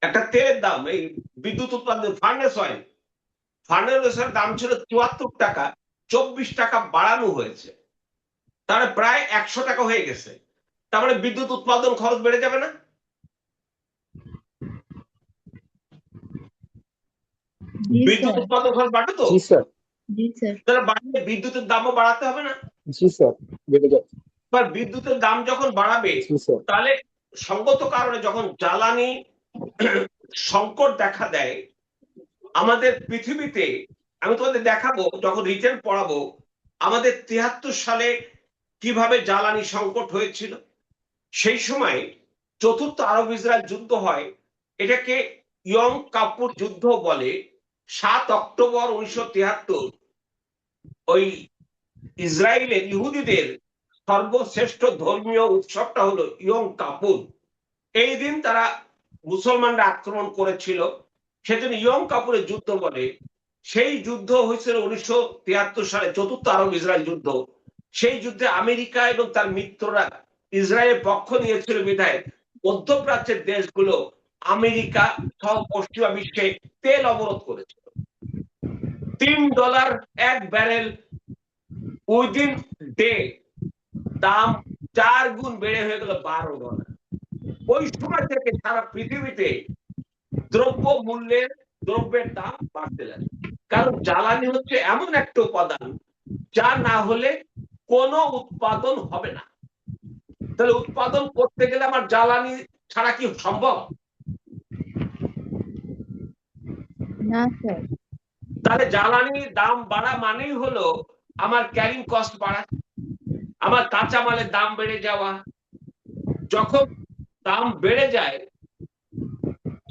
একটা তেলের দাম, এই বিদ্যুৎ উৎপাদন ফার্নেস অয়েল, ফার্নেসের দাম ছিল ৭৪ টাকা, ২৪ টাকা বাড়ানো হয়েছে, তাহলে প্রায় ১০০ টাকা হয়ে গেছে। তার মানে বিদ্যুৎ উৎপাদন খরচ বেড়ে যাবে না? জি বিদ্যুৎ স্যার। উৎপাদন খরচ বাড়বে তো? জি স্যার। জি স্যার। তাহলে বাড়লে বিদ্যুতের দামও বাড়াতে হবে না? জি স্যার, বেড়ে যাচ্ছে। এবার বিদ্যুতের দাম যখন বাড়াবে, জি স্যার। তাহলে সঙ্গত কারণে যখন জ্বালানি সংকট দেখা দেয়, আমাদের পৃথিবীতে, আমি তোমাদের দেখাবো যখন রিটার্ন পড়াবো, আমাদের 73 সালে কিভাবে জ্বালানি সংকট হয়েছিল। সেই সময় চতুর্থ আরব ইসরায়েল যুদ্ধ হয়, এটাকে ইয়ম কাপুর যুদ্ধ বলে। 7 অক্টোবর 1973 ওই ইসরায়েলের ইহুদিদের সর্বশ্রেষ্ঠ ধর্মীয় উৎসবটা হলো ইয়ম কাপুর। এই দিন তারা মুসলমানরা আক্রমণ করেছিল, সেজন্য ইয়ম কাপুরের যুদ্ধ বলে। সেই যুদ্ধ হয়েছিল 1973 সালে, চতুর্থ আরব ইসরায়েল যুদ্ধ। সেই যুদ্ধে আমেরিকা এবং তার মিত্ররা ইসরায়েলের পক্ষ নিয়েছিল বিধায় মধ্যপ্রাচ্যের দেশগুলো আমেরিকা সহ পশ্চিমা বিশ্বে তেল অবরোধ করেছিল। $3 এক ব্যারেল, উইদিন ডে দাম 4 গুণ বেড়ে হয়ে গেল $12। ওই সময় থেকে সারা পৃথিবীতে দ্রব্যের দাম বাড়তে লাগে। কারণ জ্বালানি হচ্ছে এমন একটা উপাদান যা না হলে কোনো উৎপাদন হবে না। তাহলে উৎপাদন করতে গেলে আমার জ্বালানি ছাড়া কি সম্ভব? না স্যার। তাহলে জ্বালানির দাম বাড়া মানেই হলো আমার ক্যারিং কস্ট বাড়া, আমার কাঁচামালের দাম বেড়ে যাওয়া। যখন দাম বেড়ে যায়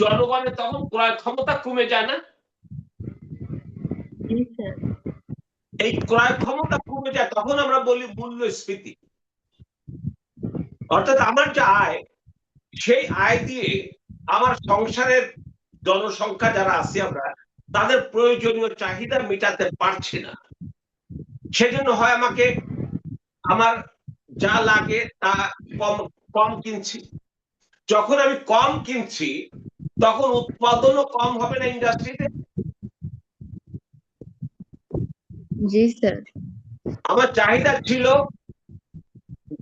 জনগণের তখন ক্রয় ক্ষমতা কমে যায় না? জি স্যার। এই ক্রয় ক্ষমতা কমে যায়, তখন আমরা বলি মূল্যস্ফীতি। অর্থাৎ আমার যে আয়, সেই আয় দিয়ে আমার সংসারের জনসংখ্যা যারা আছে আমরা, তাদের প্রয়োজনীয় চাহিদা মেটাতে পারছি না। সেজন্য হয় আমাকে আমার যা লাগে তা কম কম কিনছি। যখন আমি কম কিনছি তখন উৎপাদনও কম হবে না ইন্ডাস্ট্রিতে? জি স্যার। আমার চাহিদা ছিল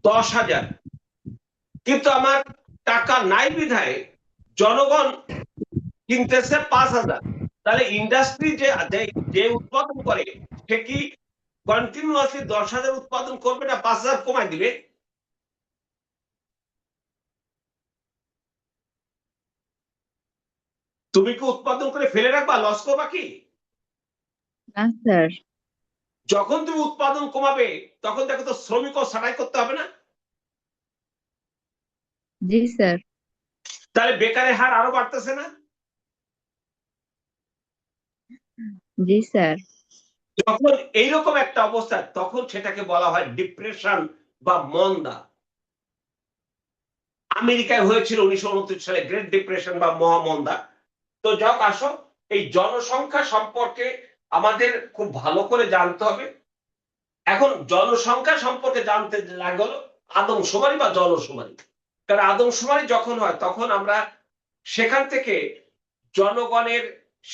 10,000, কিন্তু আমার টাকা নাই বিধায় জনগণ কিনতেছে 5,000। তাহলে ইন্ডাস্ট্রি যে উৎপাদন করে সে কি কন্টিনিউয়াসলি 10,000 উৎপাদন করবে না 5,000 কমায় দিবে? তুমি কি উৎপাদন করে ফেলে রাখবা, লস করবা কি? না স্যার। যখন তুমি উৎপাদন কমাবে তখন দেখো তো শ্রমিকও ছাঁটাই করতে হবে না? জি স্যার। তাহলে বেকারের হার আরো বাড়তেছে না? জি স্যার। যখন এইরকম একটা অবস্থা, তখন সেটাকে বলা হয় ডিপ্রেশন বা মন্দা। আমেরিকায় হয়েছিল 1929 সালে গ্রেট ডিপ্রেশন বা মহামন্দা। তো যাক, আসো এই জনসংখ্যা সম্পর্কে আমাদের খুব ভালো করে জানতে হবে। এখন জনসংখ্যা সম্পর্কে জানতে লাগলো আদমশুমারি বা জনশুমারি। কারণ আদমশুমারি যখন হয় তখন আমরা সেখান থেকে জনগণের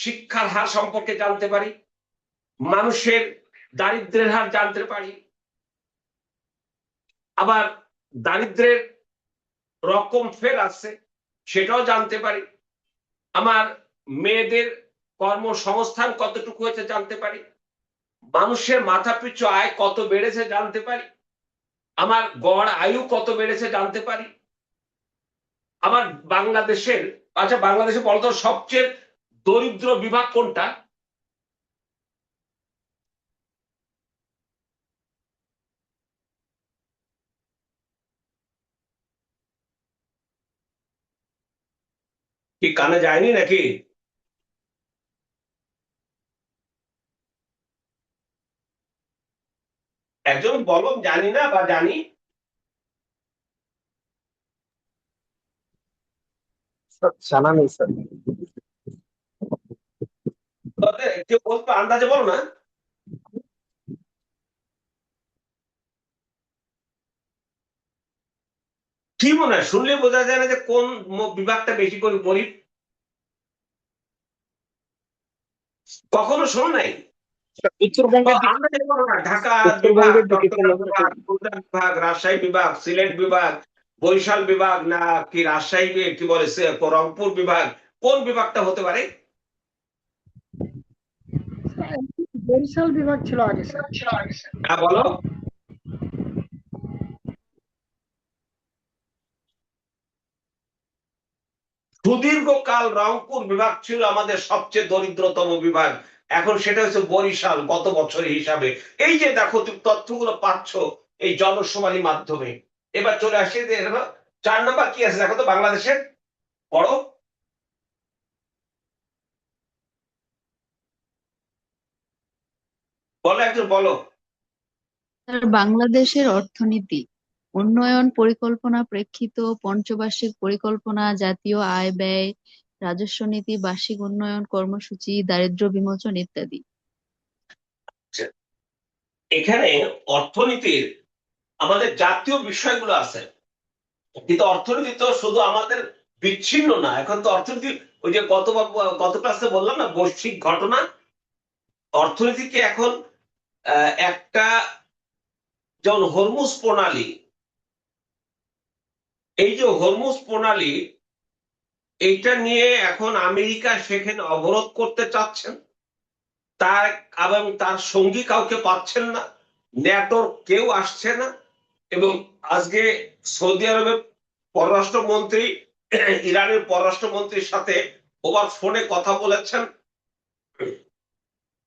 শিক্ষার হার সম্পর্কে জানতে পারি, মানুষের দারিদ্র্যের হার জানতে পারি, আবার দারিদ্র্যের রকম ফের আছে সেটাও জানতে পারি, আমার মেয়েদের কর্মসংস্থান কতটুকু হয়েছে জানতে পারি, মানুষের মাথাপিছু আয় কত বেড়েছে জানতে পারি, আমার গড় আয়ু কত বেড়েছে জানতে পারি। আমার বাংলাদেশের, আচ্ছা বাংলাদেশে বলতো সবচেয়ে দরিদ্র বিভাগ কোনটা? কি কানে যায়নি নাকি? একজন বলো জানি না বা জানি। জানা নেই স্যার। কেউ বলতো, আন্দাজে বলো না। কি মনে হয়, শুনলে বোঝা যায় না যে কোন বিভাগটা বেশি করে গরিব? কখনো শোনো নাই? উত্তরবঙ্গের দিকে, আন্দাজে বলো না। ঢাকা বিভাগ, উত্তরবঙ্গের দিকে তো চট্টগ্রাম মনে হয় বিভাগ, খুলনা বিভাগ, রাজশাহী বিভাগ, সিলেট বিভাগ, বরিশাল বিভাগ, না কি রাজশাহী কি বলে রংপুর বিভাগ, কোন বিভাগটা হতে পারে? বরিশাল বিভাগ ছিল আগে স্যার। হ্যাঁ বলো। সুদীর্ঘকাল রংপুর বিভাগ ছিল আমাদের সবচেয়ে দরিদ্রতম বিভাগ, এখন সেটা হচ্ছে বরিশাল গত বছরের হিসাবে। এই যে দেখো তুমি তথ্যগুলো পাচ্ছ এই জনশুমারির মাধ্যমে। এবার চলে আসি যে 4 নম্বর কি আছে দেখো তো বাংলাদেশের, পড়ো। বলো একজন বলো। স্যার, বাংলাদেশের অর্থনীতি, উন্নয়ন পরিকল্পনা, প্রেক্ষিত, পঞ্চবার্ষিক পরিকল্পনা, জাতীয় আয় ব্যয়, রাজস্ব নীতি, বার্ষিক উন্নয়ন কর্মসূচি, দারিদ্র্য বিমোচন ইত্যাদি। এখানে অর্থনীতির আমাদের জাতীয় বিষয়গুলো আছে, কিন্তু অর্থনীতি তো শুধু আমাদের বিচ্ছিন্ন না, এখন তো অর্থনীতি ওই যে গত ক্লাসে বললাম না বৈশ্বিক ঘটনা, অর্থনীতিকে এখন একটা, যেমন হরমুজ প্রণালী, এই যে হরমুজ প্রণালী এইটা নিয়ে এখন আমেরিকা সেখানে অবরোধ করতে চাচ্ছেন, তার এবং তার সঙ্গী কাউকে পাচ্ছেন না, ন্যাটোর কেউ আসছে না। এবং আজকে সৌদি আরবের পররাষ্ট্রমন্ত্রী ইরানের পররাষ্ট্রমন্ত্রীর সাথে ওভার ফোনে কথা বলেছেন।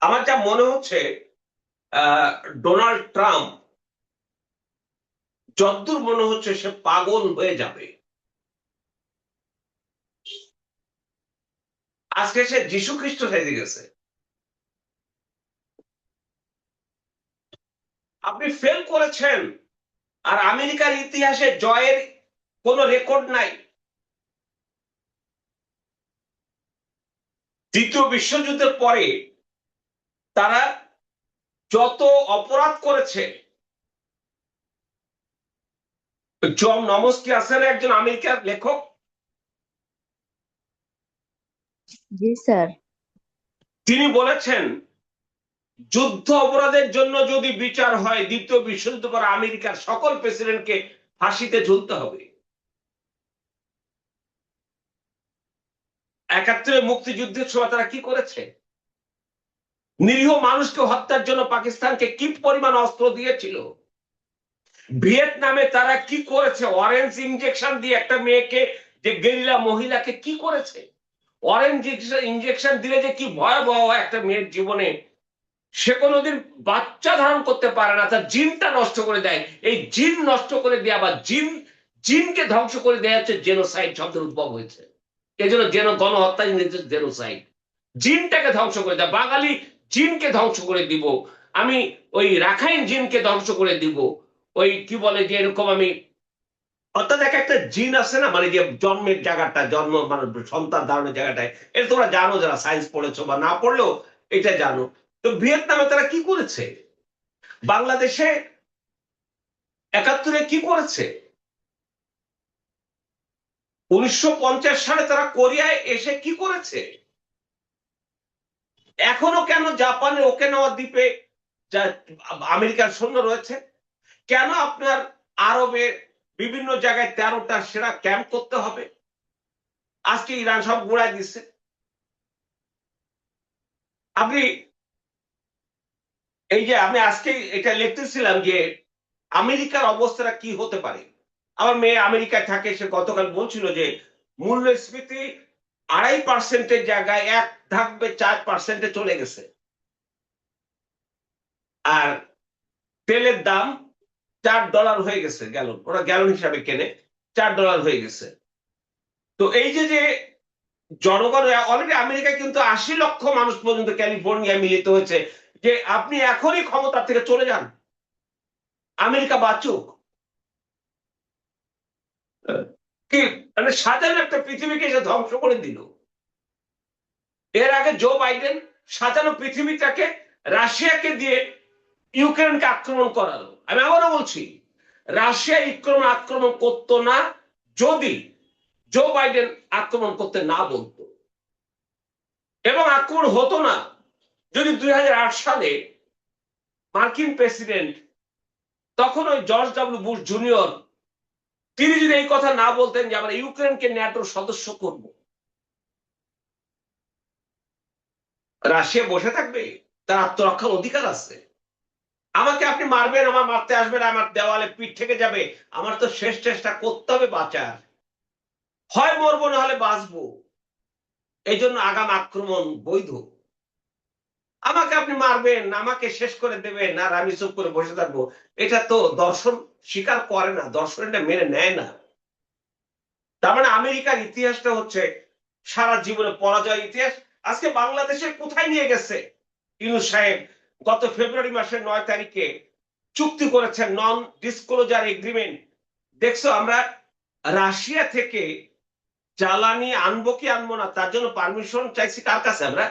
আমার যা মনে হচ্ছে ডোনাল্ড ট্রাম্প যতদূর মনে হচ্ছে সে পাগল হয়ে যাবে। আজকে সে যীশু খ্রিস্ট হয়ে গেছে। আপনি ফেল করেছেন, আর আমেরিকার ইতিহাসে জয়ের কোন রেকর্ড নাই। দ্বিতীয় বিশ্বযুদ্ধের পরে তারা যত অপরাধ করেছে, জন নমস্কি আছেন একজন আমেরিকার লেখক, জি স্যার। তিনি বলেছেন যুদ্ধ অপরাধের জন্য যদি বিচার হয় দ্বিতীয় বিশ্বযুদ্ধ পর আমেরিকার সকল প্রেসিডেন্টকে ফাঁসিতে ঝুলতে হবে। 71 মুক্তিযুদ্ধের সময় তারা কি করেছে, নিরীহ মানুষকে হত্যার জন্য পাকিস্তানকে কি পরিমাণ অস্ত্র দিয়েছিল। ভিয়েতনামে তারা কি করেছে, অরেঞ্জ ইনজেকশন দিয়ে একটা মেয়েকে, যে গেরিলা মহিলাকে কি করেছে, অরেঞ্জ ইনজেকশন দিলে যে কি ভয়াবহ একটা মেয়ের জীবনে, সে কোনোদিন বাচ্চা ধারণ করতে পারে না, তার জিনটা নষ্ট করে দেয়। এই জিন নষ্ট করে দেয়া বা জিনকে ধ্বংস করে দেয়া হচ্ছে জেনোসাইড শব্দের উদ্ভব হয়েছে। এই জন্য গণহত্যা ইংরেজি জেনোসাইড, জিনটাকে ধ্বংস করে দেয়। বাঙালি জিনকে ধ্বংস করে দিব, আমি ওই রাখাইন জিনকে ধ্বংস করে দিব, ওই কি বলে যে এরকম আমি, অর্থাৎ একটা জিন আছে না, মানে যে জন্মের জায়গাটা, জন্ম মানে সন্তান ধারণের জায়গাটায়, এটা তোমরা জানো যারা সায়েন্স পড়েছো, বা না পড়লেও এটা জানো। তো ভিয়েতনামে তারা কি করেছে, বাংলাদেশে 71-এ কি করেছে, 1950 সালে তারা কোরিয়ায় এসে কি করেছে, এখনো কেন জাপানে ওকিনাওয়া দ্বীপে আমেরিকার সৈন্য রয়েছে, কেন আপনার আরবে বিভিন্ন জায়গায় 13টা সেরা ক্যাম্প করতে হবে, আজকে ইরান সব গুড়ায় দিচ্ছে। আপনি এই যে আমি আজকে এটা লিখতেছিলাম যে আমেরিকার অবস্থাটা কি হতে পারে। আমার মেয়ে আমেরিকায় থাকে, সে গতকাল বলছিল যে মূল্যস্ফীতি 2.5%-এর জায়গায় 1 থাকবে 4%-এ চলে গেছে, আর তেলের দাম $4 হয়ে গেছে গ্যালন, ওরা গ্যালন হিসাবে কেনে, $4 হয়ে গেছে। তো এই যে যে জনগণ অলরেডি আমেরিকায় কিন্তু 80 লক্ষ মানুষ পর্যন্ত ক্যালিফোর্নিয়া মিলিত হয়েছে যে আপনি এখনই ক্ষমতা থেকে চলে যান, আমেরিকা বাঁচুক। কি মানে সাজানো একটা পৃথিবীকে এসে ধ্বংস করে দিল। এর আগে জো বাইডেন সাজানো পৃথিবীটাকে রাশিয়াকে দিয়ে ইউক্রেনকে আক্রমণ করালো। আমি আবারও বলছি, রাশিয়া আক্রমণ করতো না যদি জো বাইডেন আক্রমণ করতে না বলতো, এবং আক্রমণ হতো না যদি 2008 সালে মার্কিন প্রেসিডেন্ট, তখন ওই জর্জ ডব্লিউ বুশ জুনিয়র, তিনি যদি এই কথা না বলতেন যে আমরা ইউক্রেনকে ন্যাটোর সদস্য করব, রাশিয়া বসে থাকবে? তার আত্মরক্ষার অধিকার আছে। আমাকে আপনি মারবেন, আমার মারতে আসবেন, আমার দেওয়ালে পিঠ থেকে যাবে, আমার তো শেষ চেষ্টা করতে হবে বাঁচার। হয় মরবো না হলে বাঁচবো, এই জন্য আগাম আক্রমণ বৈধ। আমাকে আপনি মারবেন, আমাকে শেষ করে দেবেন, আর আমি চুপ করে বসে থাকবো, এটা তো দর্শন স্বীকার করে না, দর্শন এটা মেনে নেয় না। তার মানে আমেরিকার ইতিহাসটা হচ্ছে সারা জীবনে পরাজয় ইতিহাস। আজকে বাংলাদেশে কোথায় নিয়ে গেছে ইউনূস সাহেব? গত ফেব্রুয়ারি মাসের 9 তারিখে চুক্তি করেছেন, নন ডিসক্লোজার এগ্রিমেন্ট। দেখছো আমরা রাশিয়া থেকে জ্বালানি আনবো কি আনবো না, তার জন্য পারমিশন চাইছি কার কাছে? আমরা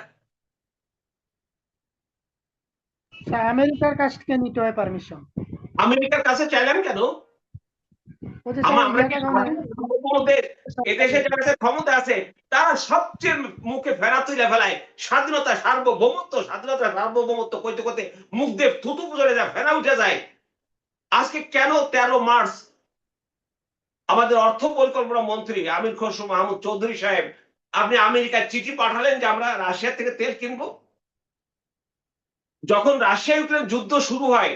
আমেরিকার কাছ থেকে নিতে হয় পারমিশন। আমেরিকার কাছে চাইলাম কেন? ওই যে আমরা কি ইয়াটা কারণে সার্বভৌমদের, এদেশে যার কাছে ক্ষমতা আছে তারা সবচেয়ে মুখে ফেরা তুলে ফেলায় স্বাধীনতা, সার্বভৌমত্ব, স্বাধীনতা, সার্বভৌমত্ব কইতে কইতে মুখ দিয়ে থুতু পুজোরে যায়, ফেরা উঠে যায়। আজকে কেন 13 মার্চ আমাদের অর্থ পরিকল্পনা মন্ত্রী আমির খসরু মাহমুদ চৌধুরী সাহেব আপনি আমেরিকায় চিঠি পাঠালেন যে আমরা রাশিয়া থেকে তেল কিনবো? যখন রাশিয়া ইউক্রেন যুদ্ধ শুরু হয়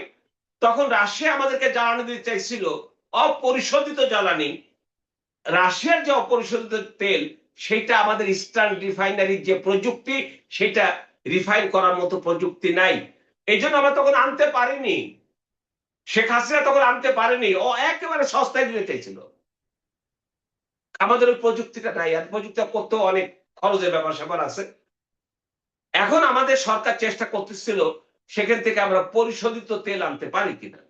তখন রাশিয়া আমাদেরকে জ্বালানি দিতে চাইছিল অপরিশোধিত জ্বালানি। রাশিয়ার যে অপরিশোধিত তেল, সেটা আমাদের ইস্টার্ন রিফাইনারির যে প্রযুক্তি, সেটা রিফাইন করার মতো প্রযুক্তি নাই। এই জন্য আমরা তখন আনতে পারিনি, শেখ হাসিনা তখন আনতে পারেনি, ও একেবারে সস্তায় দিতে চাইছিল। আমাদের ওই প্রযুক্তিটা নাই, আর প্রযুক্তি করতেও অনেক খরচের ব্যাপার স্যাপার আছে। এখন আমাদের সরকার চেষ্টা করতেছিল সেখান থেকে আমরা পরিশোধিত তেল আনতে পারি কিনা।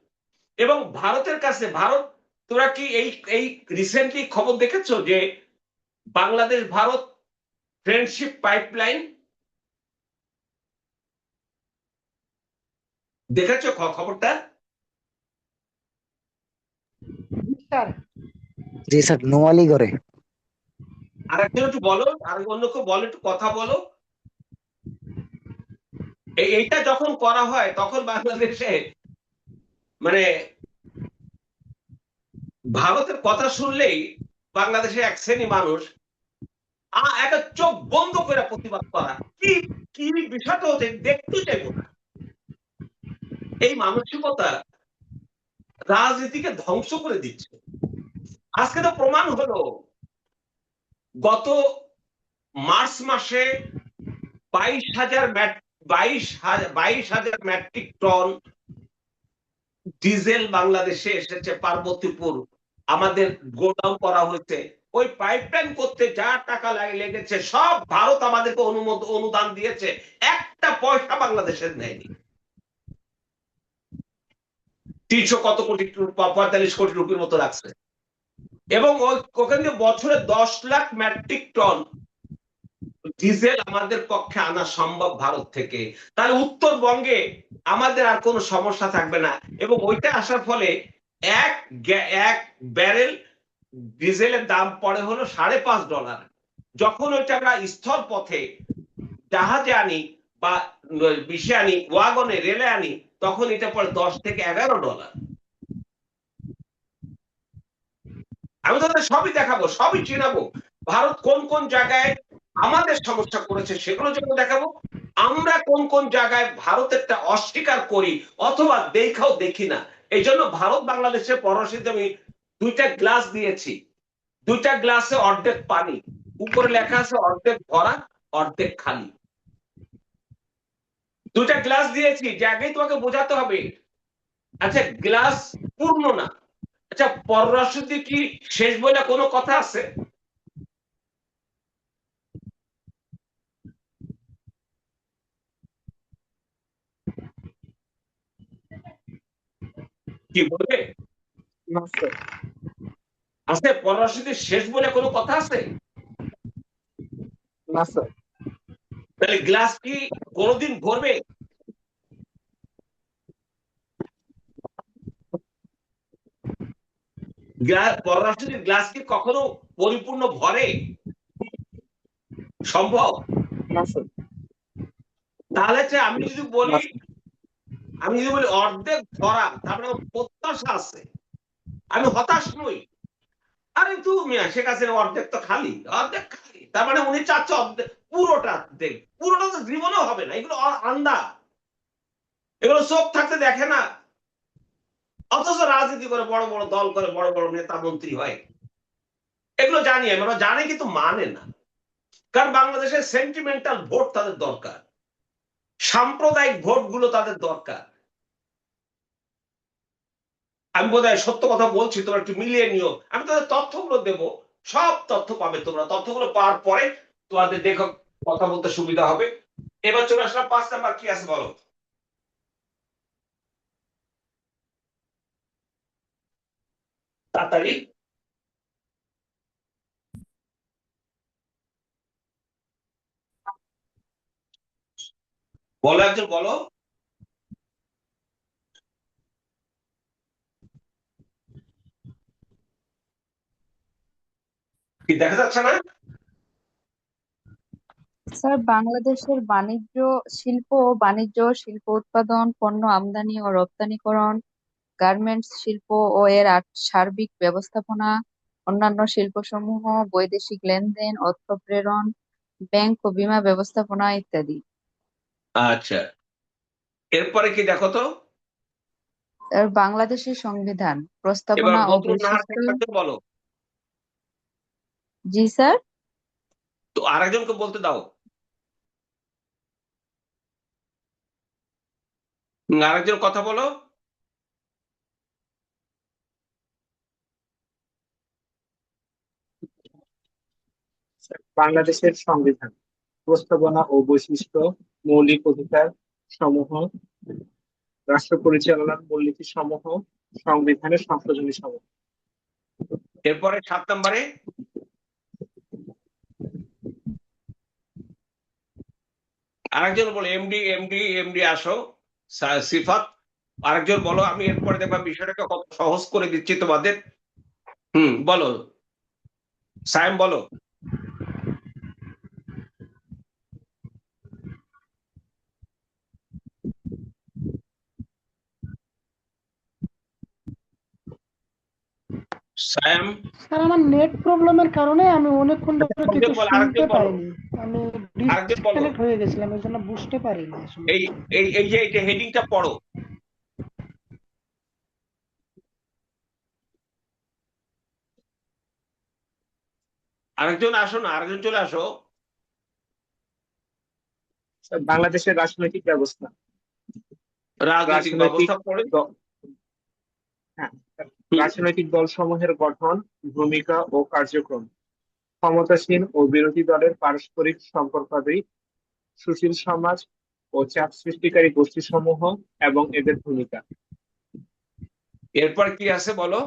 এবং ভারতের কাছে, ভারত, তোরা কি এই রিসেন্টলি খবর দেখেছো যে বাংলাদেশ ভারত ফ্রেন্ডশিপ পাইপলাইন দেখেছো খবরটা? স্যার জি স্যার, নোয়ালি করে। আর একজন একটু বলো, আর অন্য কেউ বলো, একটু কথা বলো। এইটা যখন করা হয় তখন বাংলাদেশে মানে ভারতের কথা শুনলেই বাংলাদেশে এক শ্রেণী মানুষ একটা চোখ বন্ধ করে প্রতিবাদ করা, কি কি বিষয়টা হচ্ছে দেখতে চাইবো না। এই মানসিকতা রাজনীতিকে ধ্বংস করে দিচ্ছে। আজকে তো প্রমাণ হলো, গত মার্চ মাসে 22,000 মেট্রিক টন ডিজেল বাংলাদেশে এসেছে পার্বতীপুর, আমাদের গোডাউন করা হয়েছে। ওই পাইপলাইন করতে যা টাকা লেগেছে সব ভারত আমাদেরকে অনুদান দিয়েছে, একটা পয়সা বাংলাদেশের নেয়নি। 300 কত কোটি, 45 কোটি রুপির মতো লাগছে। এবং ওখানে বছরে 10 লাখ মেট্রিক টন ডিজেল আমাদের পক্ষে আনা সম্ভব ভারত থেকে। তাহলে উত্তরবঙ্গে আমাদের আর কোনো সমস্যা থাকবে না। এবং ওইটা আসার ফলে এক ব্যারেল ডিজেলের দাম পড়ে হলো $5.5। যখন ওইটা আমরা স্থল পথে জাহাজে আনি বা বিষে আনি, ওয়াগনে, রেলে আনি, তখন এটা পড়ে $10 থেকে $11। আমি তাদের সবই দেখাবো, সবই চিনাবো। ভারত কোন কোন জায়গায় আমাদের সমস্যা করেছে সেগুলো যখন দেখাবো, আমরা কোন কোন জায়গায় ভারতেরটা অস্বীকার করি অথবা দেখাও দেখি না। এই জন্য ভারত বাংলাদেশের পররাষ্ট্রনীতি আমি 2টা গ্লাস দিয়েছি, 2টা গ্লাসে অর্ধেক পানি, উপরে লেখা আছে অর্ধেক ভরা অর্ধেক খালি। 2টা গ্লাস দিয়েছি, যে আগেই তোমাকে বোঝাতে হবে। আচ্ছা, গ্লাস পূর্ণ না। আচ্ছা, পররাষ্ট্রনীতি কি শেষ বলে কোনো কথা আছে? কি বলবে? না স্যার। আছে? পররাষ্ট্রনীতি শেষ বলে কোনো কথা আছে? না স্যার। তাহলে গ্লাস কি কোনোদিন ভরবে? পররাষ্ট্রনীতির গ্লাস কি কখনো পরিপূর্ণ ভরে? সম্ভব? না স্যার। তাহলে আমি যদি বলি, অর্ধেক ভরা, তারপরে প্রত্যাশা আছে, আমি হতাশ নই। আরে তুমি শেখ হাসিনা অর্ধেক তো খালি, অর্ধেক খালি, তার মানে উনি চাচ্ছে অর্ধেক, পুরোটা দেখ, পুরোটা তো জীবনেও হবে না। এগুলো আন্দা, এগুলো চোখ থাকতে দেখে না, অথচ রাজনীতি করে, বড় বড় দল করে, বড় বড় নেতা মন্ত্রী হয়। এগুলো জানি আমরা জানি কিন্তু মানে না, কারণ বাংলাদেশের সেন্টিমেন্টাল ভোট তাদের দরকার, সাম্প্রদায়িক ভোটগুলো তাদের দরকার। আমি বোধহয় সত্য কথা বলছি, তোমরা একটু মিলিয়ে নিও। আমি তাদের তথ্যগুলো দেবো, সব তথ্য পাবে তোমরা। তথ্যগুলো পাওয়ার পরে তোমাদের দেখো কথা বলতে সুবিধা হবে। এবার চলে আসলাম 5 নাম্বার, কি আছে বলো? তাড়াতাড়ি বলো, একজন বলো। কি দেখা যাচ্ছে না? স্যার, বাংলাদেশের শিল্প ও বাণিজ্য, শিল্প উৎপাদন, পণ্য আমদানি ও রপ্তানিকরণ, গার্মেন্টস শিল্প ও এর সার্বিক ব্যবস্থাপনা, অন্যান্য শিল্পসমূহ, বৈদেশিক লেনদেন, অর্থ প্রেরণ, ব্যাংক ও বীমা ব্যবস্থাপনা ইত্যাদি। আচ্ছা, এরপরে কি দেখো তো? আর বাংলাদেশের সংবিধান, এবার প্রস্তাবনা ও বদরুন নাহার বৈশিষ্ট্য। থেকে একজন বলো, জি স্যার। তো আরেকজনকে বলতে দাও। আরেকজন কথা বলো। বাংলাদেশের সংবিধান, প্রস্তাবনা ও বৈশিষ্ট্য, মৌলিক অধিকার সমূহ, রাষ্ট্র পরিচালনার মূলনীতি সমূহ, সংবিধানের সংশোধনী সমূহ। এরপরে 7 নম্বরে আরেকজন বলো, এমডি এমডি এমডি আসো, সিফাত। আরেকজন বলো, আমি এরপরে দেখবা বিষয়টাকে কত সহজ করে দিচ্ছি তোমাদের। বলো, সায়েম বলো। সায়েম। স্যার, আমার নেট প্রবলেমের কারণে আমি অনেকক্ষণ ধরে কিছু শুনতে আরেকজন বলো, পাইনি। আমি আরেকজন বলো। ডিসকানেক্ট হয়ে গেছিলাম, এই জন্য বুঝতে পারিনি আসলে। এই এই এই যে এইটা হেডিংটা পড়ো। আরেকজন আসো না, আরেকজন চলে আসো। বাংলাদেশের রাজনৈতিক ব্যবস্থা, রাজনৈতিক রাজনৈতিক ব্যবস্থা পড়ে। দ- হ্যাঁ, রাজনৈতিক দলসমূহের গঠন, ভূমিকা ও কার্যক্রম, ক্ষমতাসীন ও বিরোধী দলের পারস্পরিক সম্পর্কাদি, সুশীল সমাজ ও চাপ সৃষ্টিকারী গোষ্ঠীসমূহ এবং এদের ভূমিকা। এরপর কি আছে বলো?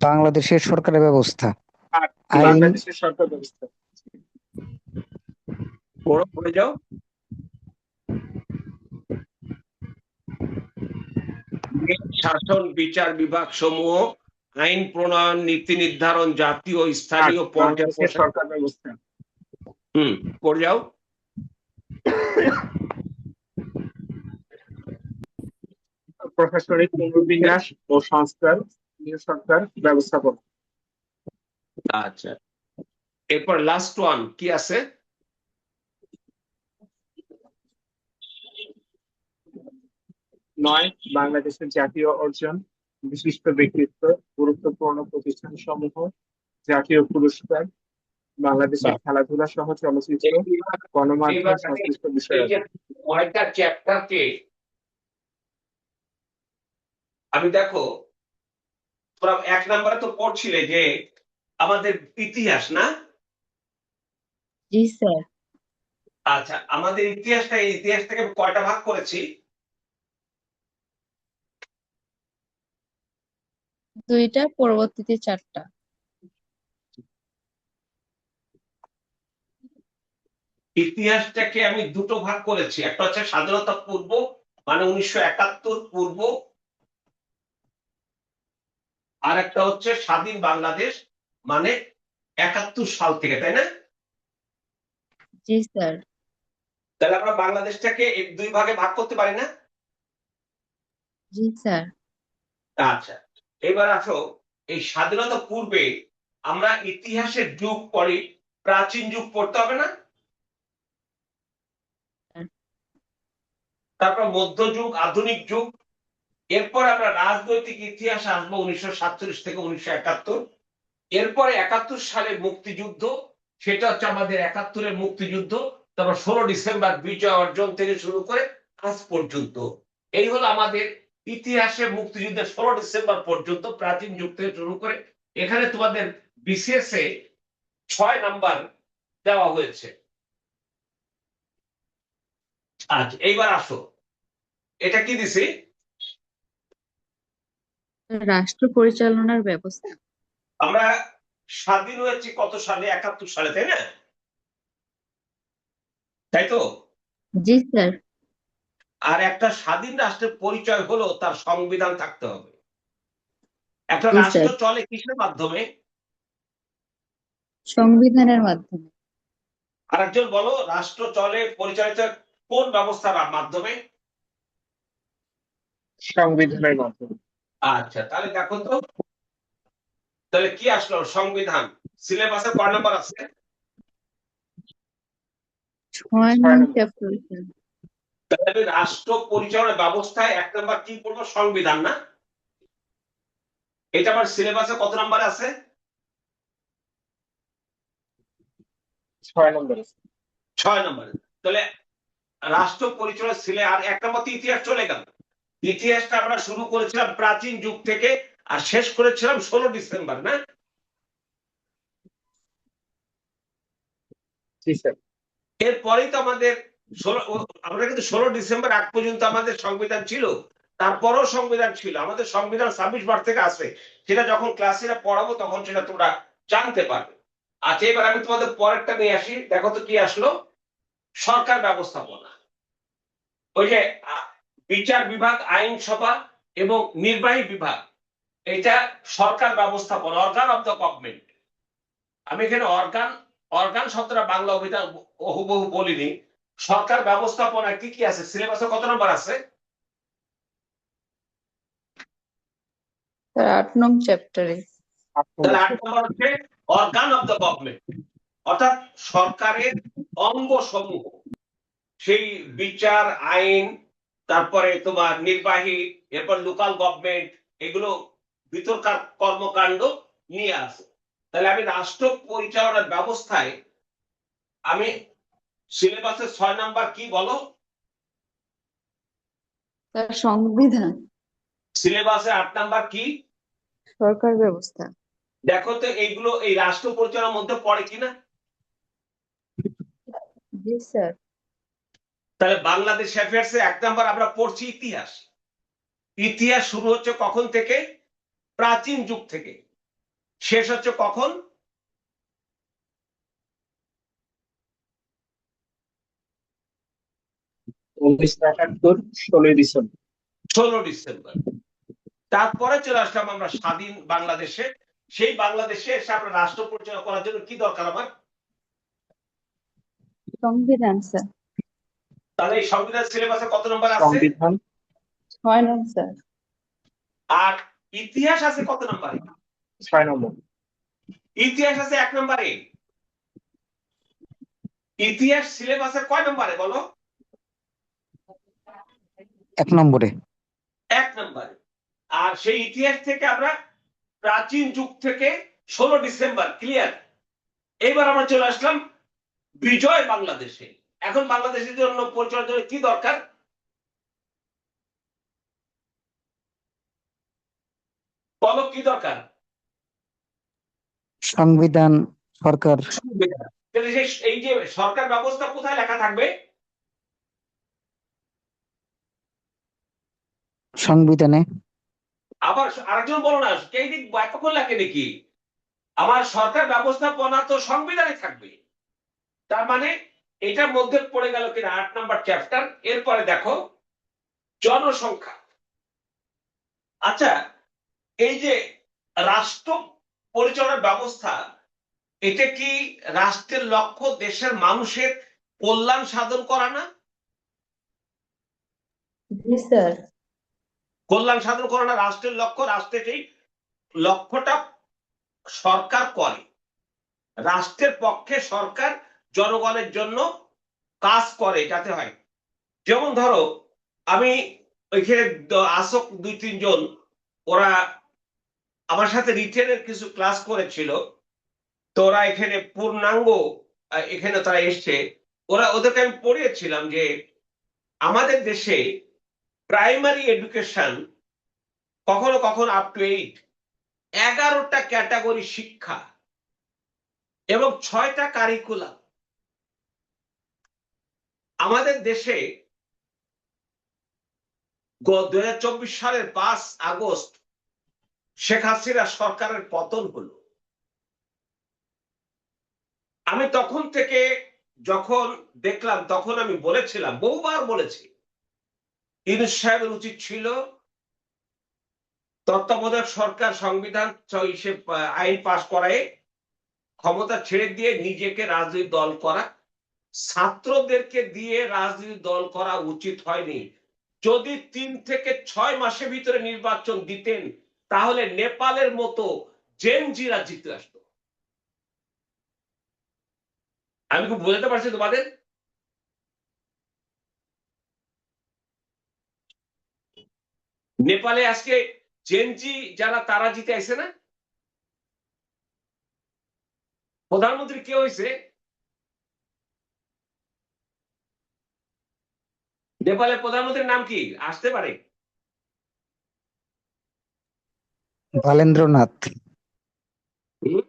বাংলাদেশের সরকারের ব্যবস্থা, আর আইন, বাংলাদেশের সরকার ব্যবস্থা। পড়ে যাও। শাসন বিচার বিভাগ সমূহ, আইন প্রণয়ন, নীতি নির্ধারণ, জাতীয় ও আর স্থানীয় বাংলাদেশের পর্যায়ে। সরকার ব্যবস্থা, পড়ে যাও। প্রশাসনিক পুনর্বিন্যাস ও সংস্কার, স্থানীয় সরকার ব্যবস্থাপনা। আচ্ছা, এরপর লাস্ট ওয়ান কি আছে? 9, বাংলাদেশের জাতীয় অর্জন, বিশিষ্ট ব্যক্তিত্ব, গুরুত্বপূর্ণ প্রতিষ্ঠান সমূহ, জাতীয় পুরস্কার, বাংলাদেশের খেলাধুলা সহ চলচ্চিত্র, গণমাধ্যম সংশ্লিষ্ট বিষয় এই যে আছে। 9টা চ্যাপ্টারকে আমি দেখো, তোমরা 1 নম্বরে তো পড়ছিলে যে আমাদের ইতিহাস না? জি স্যার। আচ্ছা, আমাদের এই ইতিহাসটাকে আমি কয়টা ভাগ করেছি? 2টা, পরবর্তীতে 4টা। ইতিহাসটাকে আমি দুটো ভাগ করেছি, একটা হচ্ছে স্বাধীনতা পূর্ব, মানে 1971 পূর্ব, আর একটা হচ্ছে স্বাধীন বাংলাদেশ, মানে 71 সাল থেকে, তাই না? জি স্যার। তাহলে আমরা বাংলাদেশটাকে এই 2 ভাগে ভাগ করতে পারি না? জি স্যার। আচ্ছা, এবার আসো, এই স্বাধীনতা পূর্বে আমরা ইতিহাসের যুগ পড়ি, প্রাচীন যুগ পড়তে হবে না? তারপর মধ্যযুগ, আধুনিক যুগ, এরপর আমরা রাজনৈতিক ইতিহাসে আসবো 1947 থেকে 1971। এরপরে 71 সালে মুক্তিযুদ্ধ, সেটা হচ্ছে আমাদের 71-এর মুক্তিযুদ্ধ। তারপর 16 ডিসেম্বর বিজয় অর্জন থেকে শুরু করে আজ পর্যন্ত। এই হলো আমাদের ইতিহাসে মুক্তিযুদ্ধের 16 ডিসেম্বর পর্যন্ত, প্রাচীন যুগ থেকে শুরু করে। এখানে তোমাদের বিসিএস এ 6 নাম্বার দেওয়া হয়েছে। আচ্ছা, এইবার আসো, এটা কি দিছি? রাষ্ট্র পরিচালনার ব্যবস্থা। আমরা স্বাধীন হয়েছি কত সালে? 71 সালে, তাই না? তাই তো? জি স্যার। আর একটা স্বাধীন রাষ্ট্রের পরিচয় হলো তার সংবিধান থাকতে হবে। একটা জি রাষ্ট্র স্যার, চলে কিসের মাধ্যমে? সংবিধানের মাধ্যমে। আরেকজন বলো, রাষ্ট্র চলে পরিচালিত কোন ব্যবস্থার মাধ্যমে? সংবিধানের মাধ্যমে। আচ্ছা, তাহলে দেখো তো, তাহলে কি আসলো? সংবিধান। সিলেবাসে কয় নাম্বার আছে? 6 6 নং নম্বর। চ্যাপ্টার। তাহলে আমি রাষ্ট্র পরিচালনা ব্যবস্থায় 1 নাম্বার কি পড়বো? সংবিধান, না? এটা আমার সিলেবাসে কত নাম্বার আছে? 6 নম্বর। 6 নাম্বার। তাহলে রাষ্ট্র পরিচালনা ছিলে, আর 1 নাম্বার তো ইতিহাস চলে গেল। ইতিহাসটা আমরা শুরু করেছিলাম প্রাচীন যুগ থেকে, আর শেষ করেছিলাম 16 ডিসেম্বর, না? জি স্যার। এরপরেই তো আমাদের আমরা কিন্তু 16 ডিসেম্বর আগ পর্যন্ত আমাদের সংবিধান ছিল। তারপরও সংবিধান ছিল, আমাদের সংবিধান 26 বার থেকে আসে। সেটা যখন ক্লাসে পড়াবো তখন সেটা তোমরা জানতে পারবে। আচ্ছা, এবার আমি তোমাদের পরেরটা নিয়ে আসি। দেখো তো কি আসলো? সরকার ব্যবস্থাপনা। ওই যে বিচার বিভাগ, আইনসভা এবং নির্বাহী বিভাগ, এটা সরকার ব্যবস্থাপনা, অর্গান অফ দ্য গভর্নমেন্ট। আমি এখানে অর্গান অর্গান শব্দটা বাংলা অভিধান হুবহু বলিনি। সরকার ব্যবস্থাপনা কি কি আছে? সিলেবাসে কত নম্বর আছে? স্যার 8 নং চ্যাপ্টারে। 8 তাহলে নম্বর। 8 নম্বর হচ্ছে অর্গান অফ দ্য গভর্নমেন্ট, অর্থাৎ সরকারের অঙ্গ সমূহ। সেই বিচার, আইন, তারপরে তোমার নির্বাহী, এরপর লোকাল গভর্নমেন্ট, এগুলো ভিতরকার কর্মকাণ্ড নিয়ে আসে। তাহলে আমি রাষ্ট্র পরিচালনার ব্যবস্থায়, আমি সিলেবাসের 6 নাম্বার কি বলো? স্যার সংবিধান। সিলেবাসে 8 নাম্বার কি? সরকার ব্যবস্থা। দেখো তো এইগুলো এই রাষ্ট্র পরিচালনার মধ্যে পড়ে কিনা। জি স্যার। তাহলে বাংলাদেশ অ্যাফেয়ার্সে 1 নাম্বার আমরা পড়ছি ইতিহাস। ইতিহাস শুরু হচ্ছে কখন থেকে? প্রাচীন যুগ থেকে। শেষ হচ্ছে কখন? 1971 16 ডিসেম্বর। 16 ডিসেম্বর। তারপরে চলে আসলাম আমরা স্বাধীন বাংলাদেশে। সেই বাংলাদেশে এসে আমরা রাষ্ট্র পরিচালনা করার জন্য কি দরকার আমার? সংবিধান স্যার। তাহলে এই সংবিধান সিলেবাসে কত নম্বর আছে? সংবিধান 6 নং স্যার। আর ইতিহাস আছে কত নম্বরে? 6 নম্বর। ইতিহাস আছে 1 নম্বরে। ইতিহাস সিলেবাসে কয় নম্বরে বলো? 1 নম্বরে। 1 নম্বরে। আর সেই ইতিহাস থেকে আমরা প্রাচীন যুগ থেকে 16 ডিসেম্বর, ক্লিয়ার। এবার আমরা চলে আসলাম বিজয় বাংলাদেশে। এখন বাংলাদেশের জন্য পরিচালনার জন্য কি দরকার? বলো কি দরকার? সংবিধান, সরকার। সংবিধান। তাহলে এই যে সরকার ব্যবস্থা কোথায় লেখা থাকবে? সংবিধানে। আবার আরেকজন বলো না, কে দিক ব্যাপক লেখে নাকি? আমার সরকার ব্যবস্থাপনা তো সংবিধানে থাকবে। তার মানে এটার মধ্যে পড়ে গেল কিনা 8 নাম্বার চ্যাপ্টার। এরপরে দেখো জনসংখ্যা। আচ্ছা, এই যে রাষ্ট্র পরিচালনার ব্যবস্থা, এটা কি রাষ্ট্রের লক্ষ্য দেশের মানুষের কল্যাণ সাধন করা না? জি স্যার। কল্যাণ সাধন করা না রাষ্ট্রের লক্ষ্য? রাষ্ট্রের এই লক্ষ্যটা সরকার করে। রাষ্ট্রের পক্ষে সরকার জনগণের জন্য কাজ করে যাতে হয়। যেমন ধরো আমি ওইখানে আসক 2-3 জন ওরা আমার সাথে রিটেনের কিছু ক্লাস করেছিল, তো ওরা এখানে পূর্ণাঙ্গ এখানে তারা এসছে, ওদেরকে আমি পড়িয়েছিলাম যে আমাদের দেশে প্রাইমারি এডুকেশন কখনো কখনো আপ টু 8, 11টা ক্যাটাগরি শিক্ষা এবং 6টা কারিকুলাম। আমাদের দেশে 2024 সালের 5 আগস্ট শেখ হাসিনা সরকারের পতন হলো। আমি তখন থেকে যখন দেখলাম তখন আমি বলেছিলাম, বহুবার বলেছি, ইউনূস সাহেবের উচিত ছিল তত্ত্বাবধায়ক সরকার সংবিধান আইন পাশ করায় ক্ষমতা ছেড়ে দিয়ে নিজেকে রাজনৈতিক দল করা, ছাত্রদেরকে দিয়ে রাজনৈতিক দল করা উচিত হয়নি। যদি 3 থেকে 6 মাসের ভিতরে নির্বাচন দিতেন তাহলে নেপালের মতো জেনজিরা জিতে আসতো। আমি খুব বোঝাতে পারছি তোমাদের? নেপালে আজকে জেনজি যারা তারা জিতে আসে না। প্রধানমন্ত্রী কে হয়েছে? নেপালের প্রধানমন্ত্রীর নাম কি আসতে পারে? বালেন্দ্রনাথ। হুম?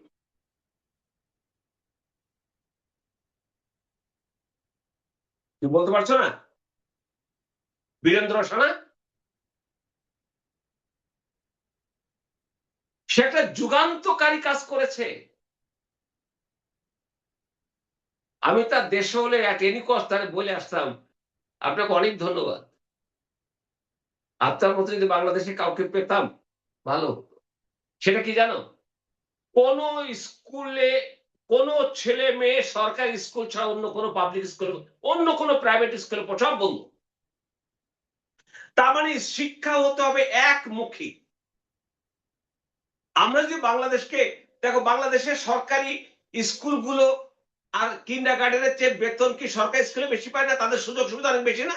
তুমি বলতে পারছো না? বীরেন্দ্র সানা। সে একটা যুগান্তকারী কাজ করেছে। আমি তার দেশে হলে এক এনি কস্ট তাহলে বলে আসতাম আপনাকে অনেক ধন্যবাদ, আপনার মতো যদি বাংলাদেশে কাউকে পেতাম ভালো হতো। সেটা কি জানো? কোন স্কুলে কোন ছেলে মেয়ে সরকারি স্কুল ছাড়া অন্য কোনো পাবলিক স্কুল, অন্য কোনো প্রাইভেট স্কুলে সব বন্ধ। তার মানে শিক্ষা হতে হবে একমুখী। আমরা যদি বাংলাদেশকে দেখো, বাংলাদেশের সরকারি স্কুলগুলো আর কিন্ডারগার্টেনের চেয়ে বেতন কি সরকারি স্কুলে বেশি পায় না? তাদের সুযোগ সুবিধা অনেক বেশি না?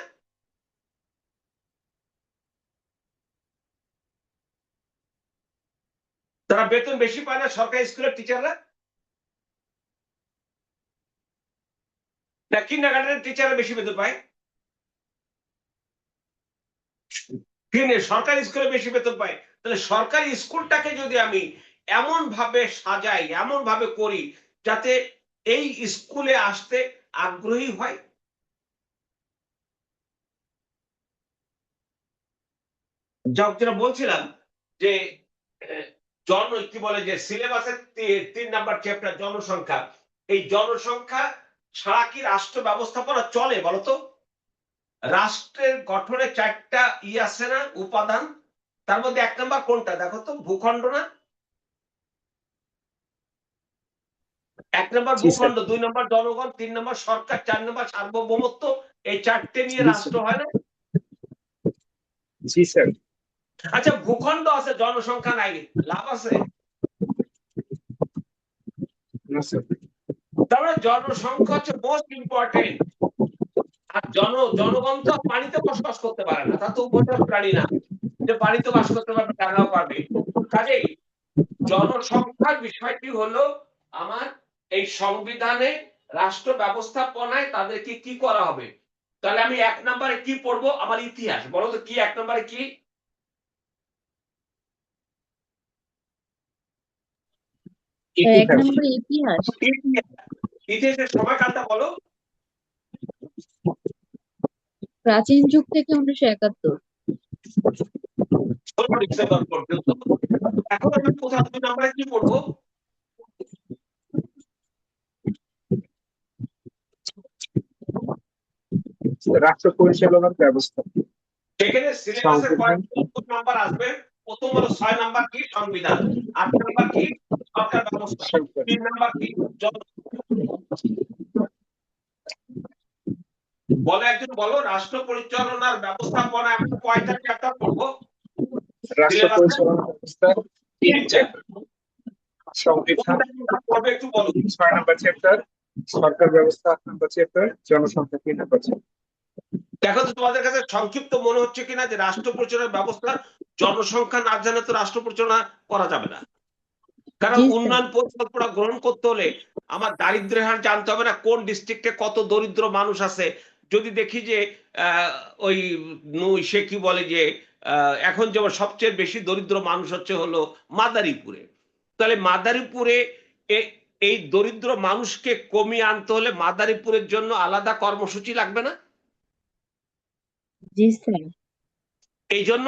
তারা বেতন বেশি পায় না সরকারি স্কুলের টিচাররা? না কিন্ডারগার্টেনের টিচাররা বেশি বেতন পায়? সরকারি স্কুলে বেশি বেতন পায়। তাহলে সরকারি স্কুলটাকে যদি আমি এমন ভাবে সাজাই, এমন ভাবে করি যাতে এই স্কুলে আসতে আগ্রহী হয়। যেটা বলছিলাম যে কি বলে যে সিলেবাসের 3 নাম্বার চ্যাপ্টার জনসংখ্যা, এই জনসংখ্যা ছাড়া কি রাষ্ট্র ব্যবস্থাপনা চলে বলতো? রাষ্ট্রের গঠনে 4টা আছে না উপাদান? তার মধ্যে 1 নাম্বার কোনটা দেখো তো? ভূখণ্ড না? 1 নাম্বার জি স্যার। ভূখণ্ড, 2 নাম্বার জনগণ, 3 নাম্বার সরকার, 4 নাম্বার সার্বভৌমত্ব। এই 4টে নিয়ে জি রাষ্ট্র স্যার। হয় না? জি স্যার। আচ্ছা, ভূখণ্ড আছে, জনসংখ্যা নাই, লাভ আছে? না স্যার। তার মানে জনসংখ্যা হচ্ছে মোস্ট ইম্পর্টেন্ট। আর জনগণ তো পানিতে বসবাস করতে পারে না, তা তো উভচর প্রাণী না যে পানিতে বাস করতে পারবে, ডাঙাও পারবে। কাজেই জনসংখ্যার বিষয়টি হলো আমার এই সংবিধানে রাষ্ট্র ব্যবস্থাপনায় তাদেরকে কি করা হবে। তাহলে আমি 1 নম্বরে কি পড়বো? আমার ইতিহাস। বলো তো কি 1 নম্বরে কি? এক ইতিহাস। নম্বরে ইতিহাস। ইতিহাসের সময়কালটা বলো। প্রাচীন যুগ থেকে 1971। 16 ডিসেম্বর পর্যন্ত। এখন আমি কোথাও 2 নম্বরে কি পড়বো? রাষ্ট্র পরিচালনার ব্যবস্থা। সেখানে সিলেবাসের কয়েকটা নাম্বার আসবে। প্রথম হলো 6 নাম্বার কি? সংবিধান। 8 নাম্বার কি? সরকার ব্যবস্থা। 3 নাম্বার কি? বলে একজন বলো, রাষ্ট্র পরিচালনার ব্যবস্থাপনা আমরা কয়টা চ্যাপ্টার পড়বো? রাষ্ট্র পরিচালনা ব্যবস্থা 3 চ্যাপ্টার। সংবিধান পড়বে একটু বলো। 6 নাম্বার চ্যাপ্টার, সরকার ব্যবস্থা 8 নাম্বার চ্যাপ্টার, জনসংখ্যা 3 নাম্বার চ্যাপ্টার। দেখো তো তোমাদের কাছে সংক্ষিপ্ত মনে হচ্ছে কিনা যে রাষ্ট্র পরিচালনার ব্যবস্থা জনসংখ্যা না জানে তো রাষ্ট্র পরিচালনা করা যাবে না। কারণ জি স্যার। উন্নয়ন পরিকল্পনা গ্রহণ করতে হলে আমার দারিদ্র্যের হার জানতে হবে না, কোন ডিস্ট্রিক্টে কত দরিদ্র মানুষ আছে। যদি দেখি যে ওই সে কি বলে যে এখন যেমন সবচেয়ে বেশি দরিদ্র মানুষ হলো মাদারীপুরে, তাহলে মাদারীপুরে এই দরিদ্র মানুষকে কমিয়ে আনতে হলে মাদারীপুরের জন্য আলাদা কর্মসূচি লাগবে না? জি স্যার। এই জন্য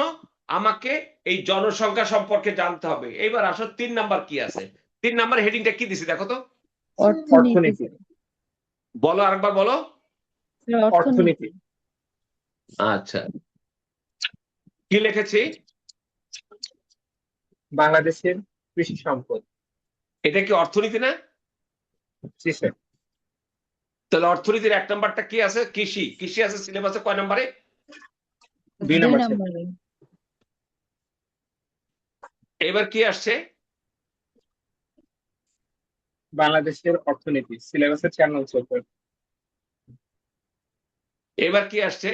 আমাকে এই জনসংখ্যা সম্পর্কে জানতে হবে। এইবার আসো 3 নাম্বার কি আছে। 3 নাম্বার হেডিংটা কি দিছি দেখো তো। অর্থনীতি অর্থনীতি। বলো, আরেকবার বলো। স্যার, অর্থনীতি। অর্থনীতি। আচ্ছা, কি লিখেছি? বাংলাদেশের কৃষি সম্পদ। এটা কি অর্থনীতি না? জি স্যার। তাহলে অর্থনীতির 1 নাম্বারটা কি আছে? কৃষি। কৃষি আছে সিলেবাসে কয় নাম্বারে? 2 দুই নম্বর স্যার। নম্বরে। এবার কি আসছে? বাংলাদেশের অর্থনীতি সিলেবাসের 4 নম্বর চ্যাপ্টার। এবার কি আসছে?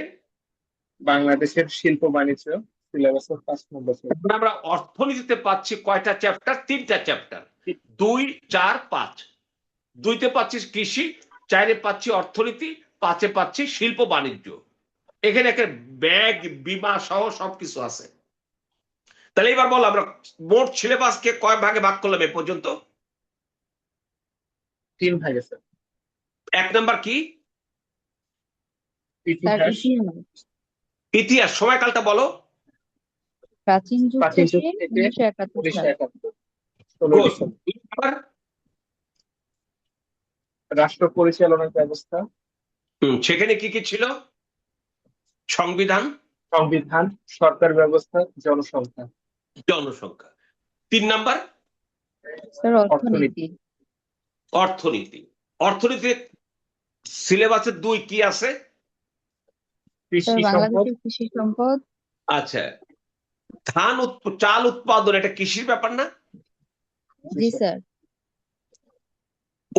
বাংলাদেশের শিল্প বাণিজ্য সিলেবাসের 5 নম্বর চ্যাপ্টার। এখন আমরা অর্থনীতিতে পাচ্ছি কয়টা চ্যাপ্টার? 3টা চ্যাপ্টার, 2, 4, 5। 2তে পাচ্ছি কৃষি, 4-এ পাচ্ছি অর্থনীতি, 5-এ পাচ্ছি শিল্প বাণিজ্য। এখানে একটা ব্যাগ বীমা সহ সবকিছু আছে। তাহলে এবার বল আমরা মোট সিলেবাসকে কয় ভাগে ভাগ করলাম এ পর্যন্ত? 3 ভাগে স্যার। 1 নাম্বার কি? স্যার, ইতিহাস। ইতিহাস। ইতিহাস। সময়কালটা বলো। প্রাচীন যুগ প্রাচীন যুগ থেকে থেকে 1971 সাল। 1971। 16 Good. ডিসেম্বর। রাষ্ট্র পরিচালনার ব্যবস্থা। সেখানে কি কি ছিল? সংবিধান, সংবিধান, সরকার ব্যবস্থা, জনসংখ্যা। জনসংখ্যা। 3 নাম্বার স্যার, অর্থনীতি। অর্থনীতি। অর্থনীতি। অর্থনীতির সিলেবাসে 2 কি আছে? স্যার, কৃষি সম্পদ। বাংলাদেশের কৃষি সম্পদ। আচ্ছা, চাল উৎপাদন এটা কৃষির ব্যাপার না? জি স্যার।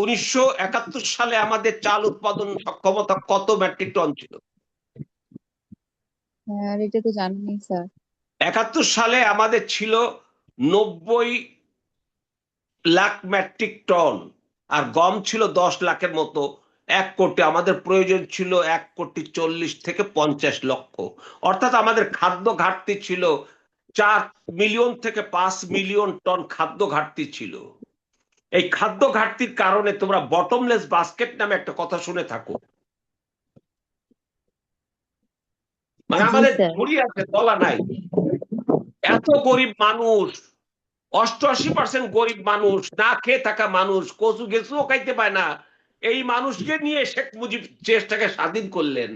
1971 সালে আমাদের চাল উৎপাদন সক্ষমতা কত মেট্রিক টন ছিল? হ্যাঁ, এটা তো জানি স্যার। 71 সালে আমাদের ছিল 90 লাখ মেট্রিক টন, আর গম ছিল 10 লাখের মতো। 1 কোটি, আমাদের প্রয়োজন ছিল 1,40,00,000 থেকে 50 লক্ষ। অর্থাৎ আমাদের খাদ্য ঘাটতি ছিল 4 মিলিয়ন থেকে 5 মিলিয়ন টন খাদ্য ঘাটতি ছিল। এই খাদ্য ঘাটতির কারণে তোমরা বটমলেস বাস্কেট নামে একটা কথা শুনে থাকো। মানে জি আমাদের স্যার। ঝুড়ি আছে, তলা নাই। এত গরিব মানুষ, 88% গরিব মানুষ, না খেয়ে থাকা মানুষ, কচু গেছুও খাইতে পায় না। এই মানুষকে নিয়ে শেখ মুজিব দেশটাকে স্বাধীন করলেন।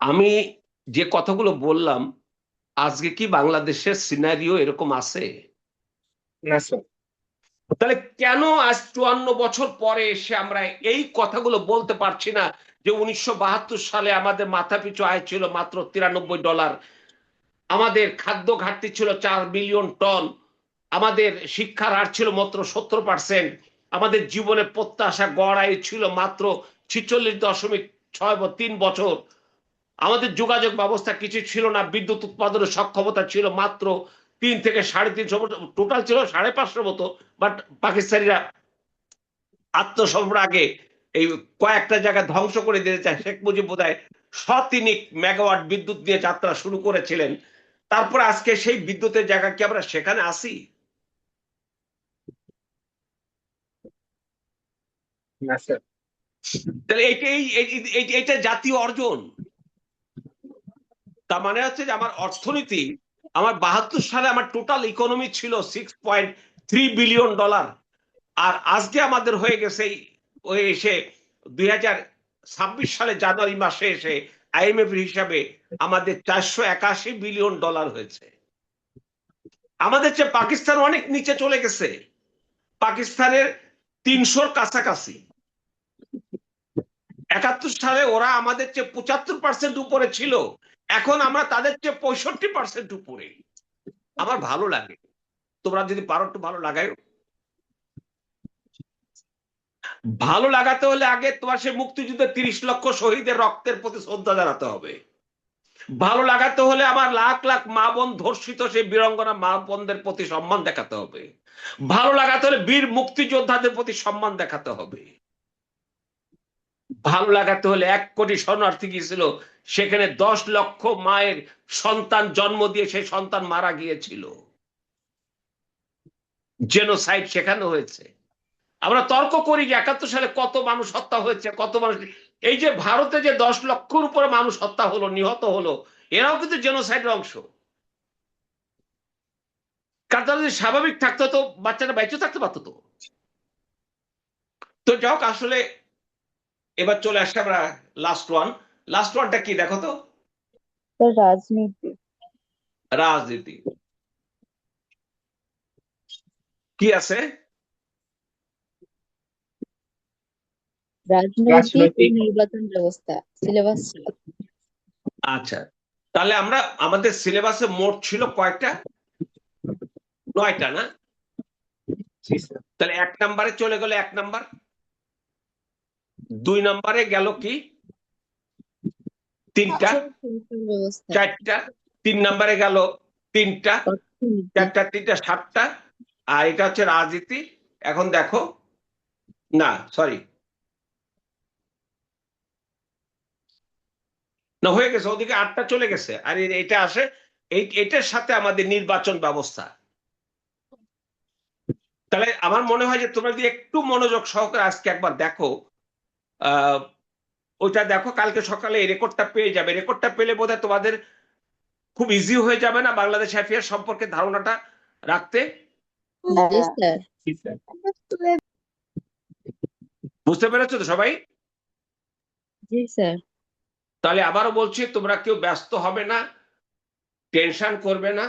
আমি যে কথাগুলো বললাম, আজকে কি বাংলাদেশের সিনারিও এরকম আছে? না স্যার। তাহলে কেন আজ 54 বছর পরে এসে আমরা এই কথাগুলো বলতে পারছি না যে 1972 সালে আমাদের মাথাপিছু আয় ছিল মাত্র $93, আমাদের খাদ্য ঘাটতি ছিল 4 মিলিয়ন টন, আমাদের শিক্ষার হার ছিল মাত্র 70%, আমাদের জীবনের প্রত্যাশা গড় আয়ু ছিল মাত্র 46.3 বছর, আমাদের যোগাযোগ ব্যবস্থা কিছু ছিল না, বিদ্যুৎ উৎপাদনের সক্ষমতা ছিল মাত্র 3 থেকে 350, টোটাল ছিল 550 মতো। বাট পাকিস্তানিরা আত্মসমর্পণের আগে এই কয়েকটা জায়গা ধ্বংস করে দিতে চায়। শেখ মুজিব বোধহয় 103 মেগাওয়াট বিদ্যুৎ দিয়ে যাত্রা শুরু করেছিলেন। তারপরে আজকে সেই বিদ্যুতের জায়গা কি আমরা সেখানে আসি? না স্যার। তাহলে এইটা জাতীয় অর্জন। তার মানে হচ্ছে যে আমার অর্থনীতি, আমার 72 সালে আমার টোটাল ইকোনমি ছিল $6.3 বিলিয়ন, আর আজকে আমাদের হয়ে গেছে ওই এসে 2026 সালে জানুয়ারি মাসে এসে আইএমএফ হিসাবে আমাদের $481 বিলিয়ন হয়েছে। আমাদের চেয়ে পাকিস্তান অনেক নিচে চলে গেছে, পাকিস্তানের 300-র কাছাকাছি। 71 সালে ওরা আমাদের চেয়ে 75% উপরে ছিল, এখন আমরা তাদের চেয়ে 65% উপরে। আমার ভালো লাগে। তোমরা যদি পারো একটু ভালো লাগাই। ভালো লাগাতে হলে আগে তোমার সে মুক্তিযুদ্ধে 30 লক্ষ শহীদের রক্তের প্রতি শ্রদ্ধা জানাতে হবে। ভালো লাগাতে হলে আমার লাখ লাখ মা বোন ধর্ষিত সেই বীরাঙ্গনা মা বোনদের প্রতি সম্মান দেখাতে হবে। ভালো লাগাতে হলে বীর মুক্তিযোদ্ধাদের প্রতি সম্মান দেখাতে হবে। ভালো লাগাতে হলে 1 কোটি শরণার্থী গিয়েছিল, সেখানে 10 লক্ষ মায়ের সন্তান জন্ম দিয়ে সেই সন্তান মারা গিয়েছিল, জেনোসাইড সেখানে হয়েছে। আমরা তর্ক করি যে 71 সালে কত মানুষ হত্যা হয়েছে, কত মানুষ। এই যে ভারতে যে 10 লক্ষর উপরে মানুষ হত্যা হলো, নিহত হলো, এরাও কিন্তু জেনোসাইডের অংশ। কারণ তারা যদি স্বাভাবিক থাকতো তো বাচ্চারা বেঁচে থাকতে পারতো। তো যাক, আসলে এবার চলে আসছে আমরা লাস্ট ওয়ানটা কি দেখো তো? রাজনীতি। রাজনীতি কি আছে? রাজনৈতিক ও রাজনৈতিক নির্বাচন ব্যবস্থা সিলেবাস ছিল। আচ্ছা, তাহলে আমরা আমাদের সিলেবাসে মোট ছিল কয়টা? 9টা না? জি স্যার। তাহলে 1 নম্বরে চলে গেল 1 নাম্বার, 2 নম্বরে গেল কি 3টা, সরকার ব্যবস্থা, 4টা, 3 নম্বরে গেল 3টা, অর্থনীতি, 4টা 3টা 7টা, আর এটা হচ্ছে রাজনীতি। এখন দেখো, না সরি, না হয়ে গেছে, ওদিকে 8টা চলে গেছে। আর এটা আসে এটার সাথে আমাদের নির্বাচন ব্যবস্থা। তাহলে আমার মনে হয় যে তোমরা যদি একটু মনোযোগ সহকারে আজকে একবার দেখো, ওইটা দেখো, কালকে সকালে এই রেকর্ডটা পেয়ে যাবে। রেকর্ডটা পেলে বোধহয় তোমাদের খুব ইজি হয়ে যাবে না বাংলাদেশ অ্যাফেয়ার্স সম্পর্কে ধারণাটা রাখতে? জি স্যার। জি স্যার। বুঝতে পেরেছো তো সবাই? জি স্যার। তাহলে আবারও বলছি, তোমরা কেউ ব্যস্ত হবে না, টেনশন করবে না,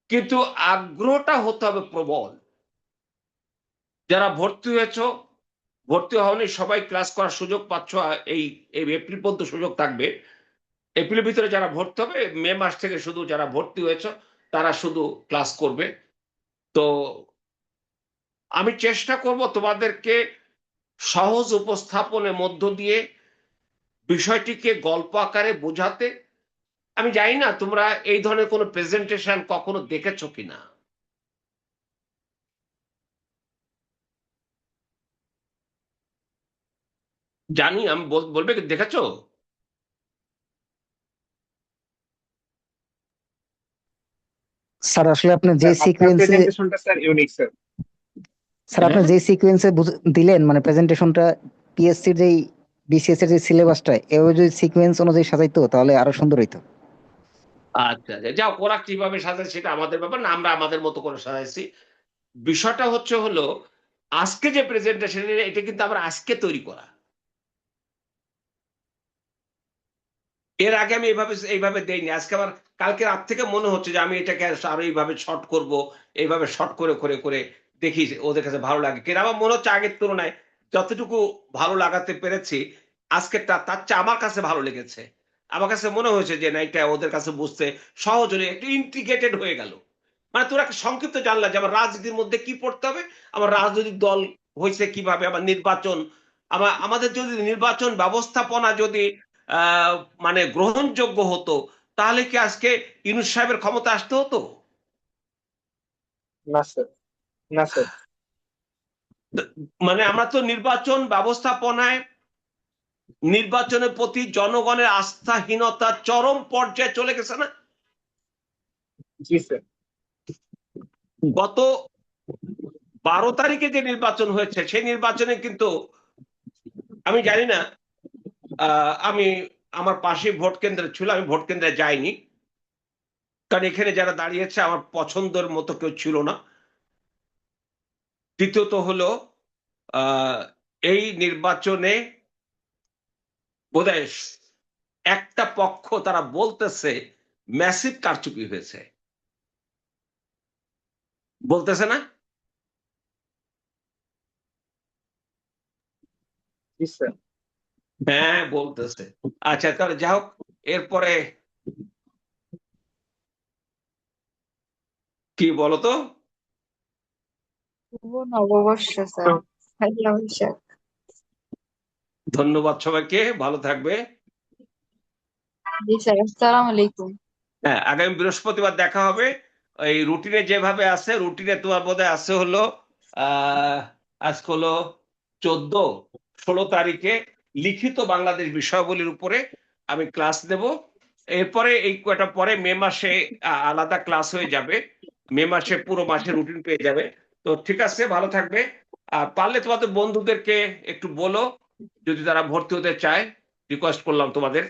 কিন্তু আগ্রহটা হতে হবে প্রবল। যারা ভর্তি হয়েছো, ভর্তি হওনি, সবাই ক্লাস করার সুযোগ পাচ্ছ। এই এপ্রিল পর্যন্ত সুযোগ থাকবে। এপ্রিলের ভিতরে যারা ভর্তি হবে, মে মাস থেকে শুধু যারা ভর্তি হয়েছে তারা শুধু ক্লাস করবে। তো আমি চেষ্টা করব তোমাদেরকে সহজ উপস্থাপনের মধ্য দিয়ে বিষয়টিকে গল্প আকারে বোঝাতে। আমি জানি না তোমরা এই ধরনের কোনো প্রেজেন্টেশন কখনো দেখেছো কিনা। জানি, আমি বলবে কি দেখেছো? স্যার আসলে আপনি যে স্যার আপনার সিকোয়েন্সে প্রেজেন্টেশনটা স্যার ইউনিক স্যার। স্যার আপনি যে সিকোয়েন্সে দিলেন মানে প্রেজেন্টেশনটা পিএসসির যেই বিসিএস এর যে সিলেবাসটা এভাবে যদি সিকোয়েন্স অনুযায়ী সাজাইতো তাহলে আরো সুন্দর হইতো। আচ্ছা আচ্ছা, যাও, ওরা কিভাবে সাজায় সেটা আমাদের ব্যাপার না, আমরা আমাদের মতো করে সাজাইছি। বিষয়টা হলো আজকে যে প্রেজেন্টেশন, এটা কিন্তু আমরা আজকে তৈরি করা। এর আগে আমি এইভাবে দেইনি। আজকে আমার কালকে রাত থেকে মনে হচ্ছে যে আমি এটাকে আরো এইভাবে শর্ট করব, এইভাবে শর্ট করে করে করে দেখি যে ওদের কাছে ভালো লাগে কিনা। আমার মনে হচ্ছে আগের তুলনায় যতটুকু ভালো লাগাতে পেরেছি আজকেরটা, তার চেয়ে আমার কাছে ভালো লেগেছে। আমার কাছে মনে হয়েছে যে না, এটা ওদের কাছে বুঝতে সহজ হলে একটু ইন্টিগ্রেটেড হয়ে গেল। মানে তোরা একটা সংক্ষিপ্ত জানলা যে আমার রাজনীতির মধ্যে কি পড়তে হবে, আমার রাজনৈতিক দল হয়েছে কিভাবে, আমার নির্বাচন, আমাদের যদি নির্বাচন ব্যবস্থাপনা যদি মানে গ্রহণযোগ্য হতো, তাহলে কি আজকে ইউনূস সাহেবের ক্ষমতা আসতে হতো? না স্যার, না স্যার। মানে আমরা তো নির্বাচন ব্যবস্থাপনায়, নির্বাচনের প্রতি জনগণের আস্থাহীনতা চরম পর্যায়ে চলে গেছে না? জি স্যার। গত 12 তারিখে যে নির্বাচন হয়েছে সেই নির্বাচনে কিন্তু আমি জানি না, আমি আমার পাশে ভোট কেন্দ্রে ছিল, আমি ভোট কেন্দ্রে যাইনি, কারণ এখানে যারা দাঁড়িয়েছে আমার পছন্দের মতো কেউ ছিল না। দ্বিতীয়ত হলো এই নির্বাচনে বোধহয় একটা পক্ষ তারা বলতেছে ম্যাসিভ কারচুপি হয়েছে, বলতেছে না? জি স্যার। হ্যাঁ বলতেছে। আচ্ছা, তাহলে যাই হোক, এরপরে কি বলতো? শুভ নববর্ষ স্যার, পয়লা বৈশাখ। ধন্যবাদ সবাইকে, ভালো থাকবে। জি স্যার, আসসালামু আলাইকুম। হ্যাঁ, আগামী বৃহস্পতিবার দেখা হবে। এই রুটিনে যেভাবে আছে, রুটিনে তোমার বোধহয় আছে হলো আজকে হলো 14-16 তারিখে লিখিত বাংলাদেশ বিষয়াবলীর উপরে আমি ক্লাস দেব। এরপরে এই কয়টা পরে মে মাসে আলাদা ক্লাস হয়ে যাবে। মে মাসে পুরো মাসে রুটিন পেয়ে যাবে। তো ঠিক আছে, ভালো থাকবে। আর পারলে তোমাদের বন্ধুদেরকে একটু বলো, যদি তারা ভর্তি হতে চায়, রিকোয়েস্ট করলাম তোমাদের।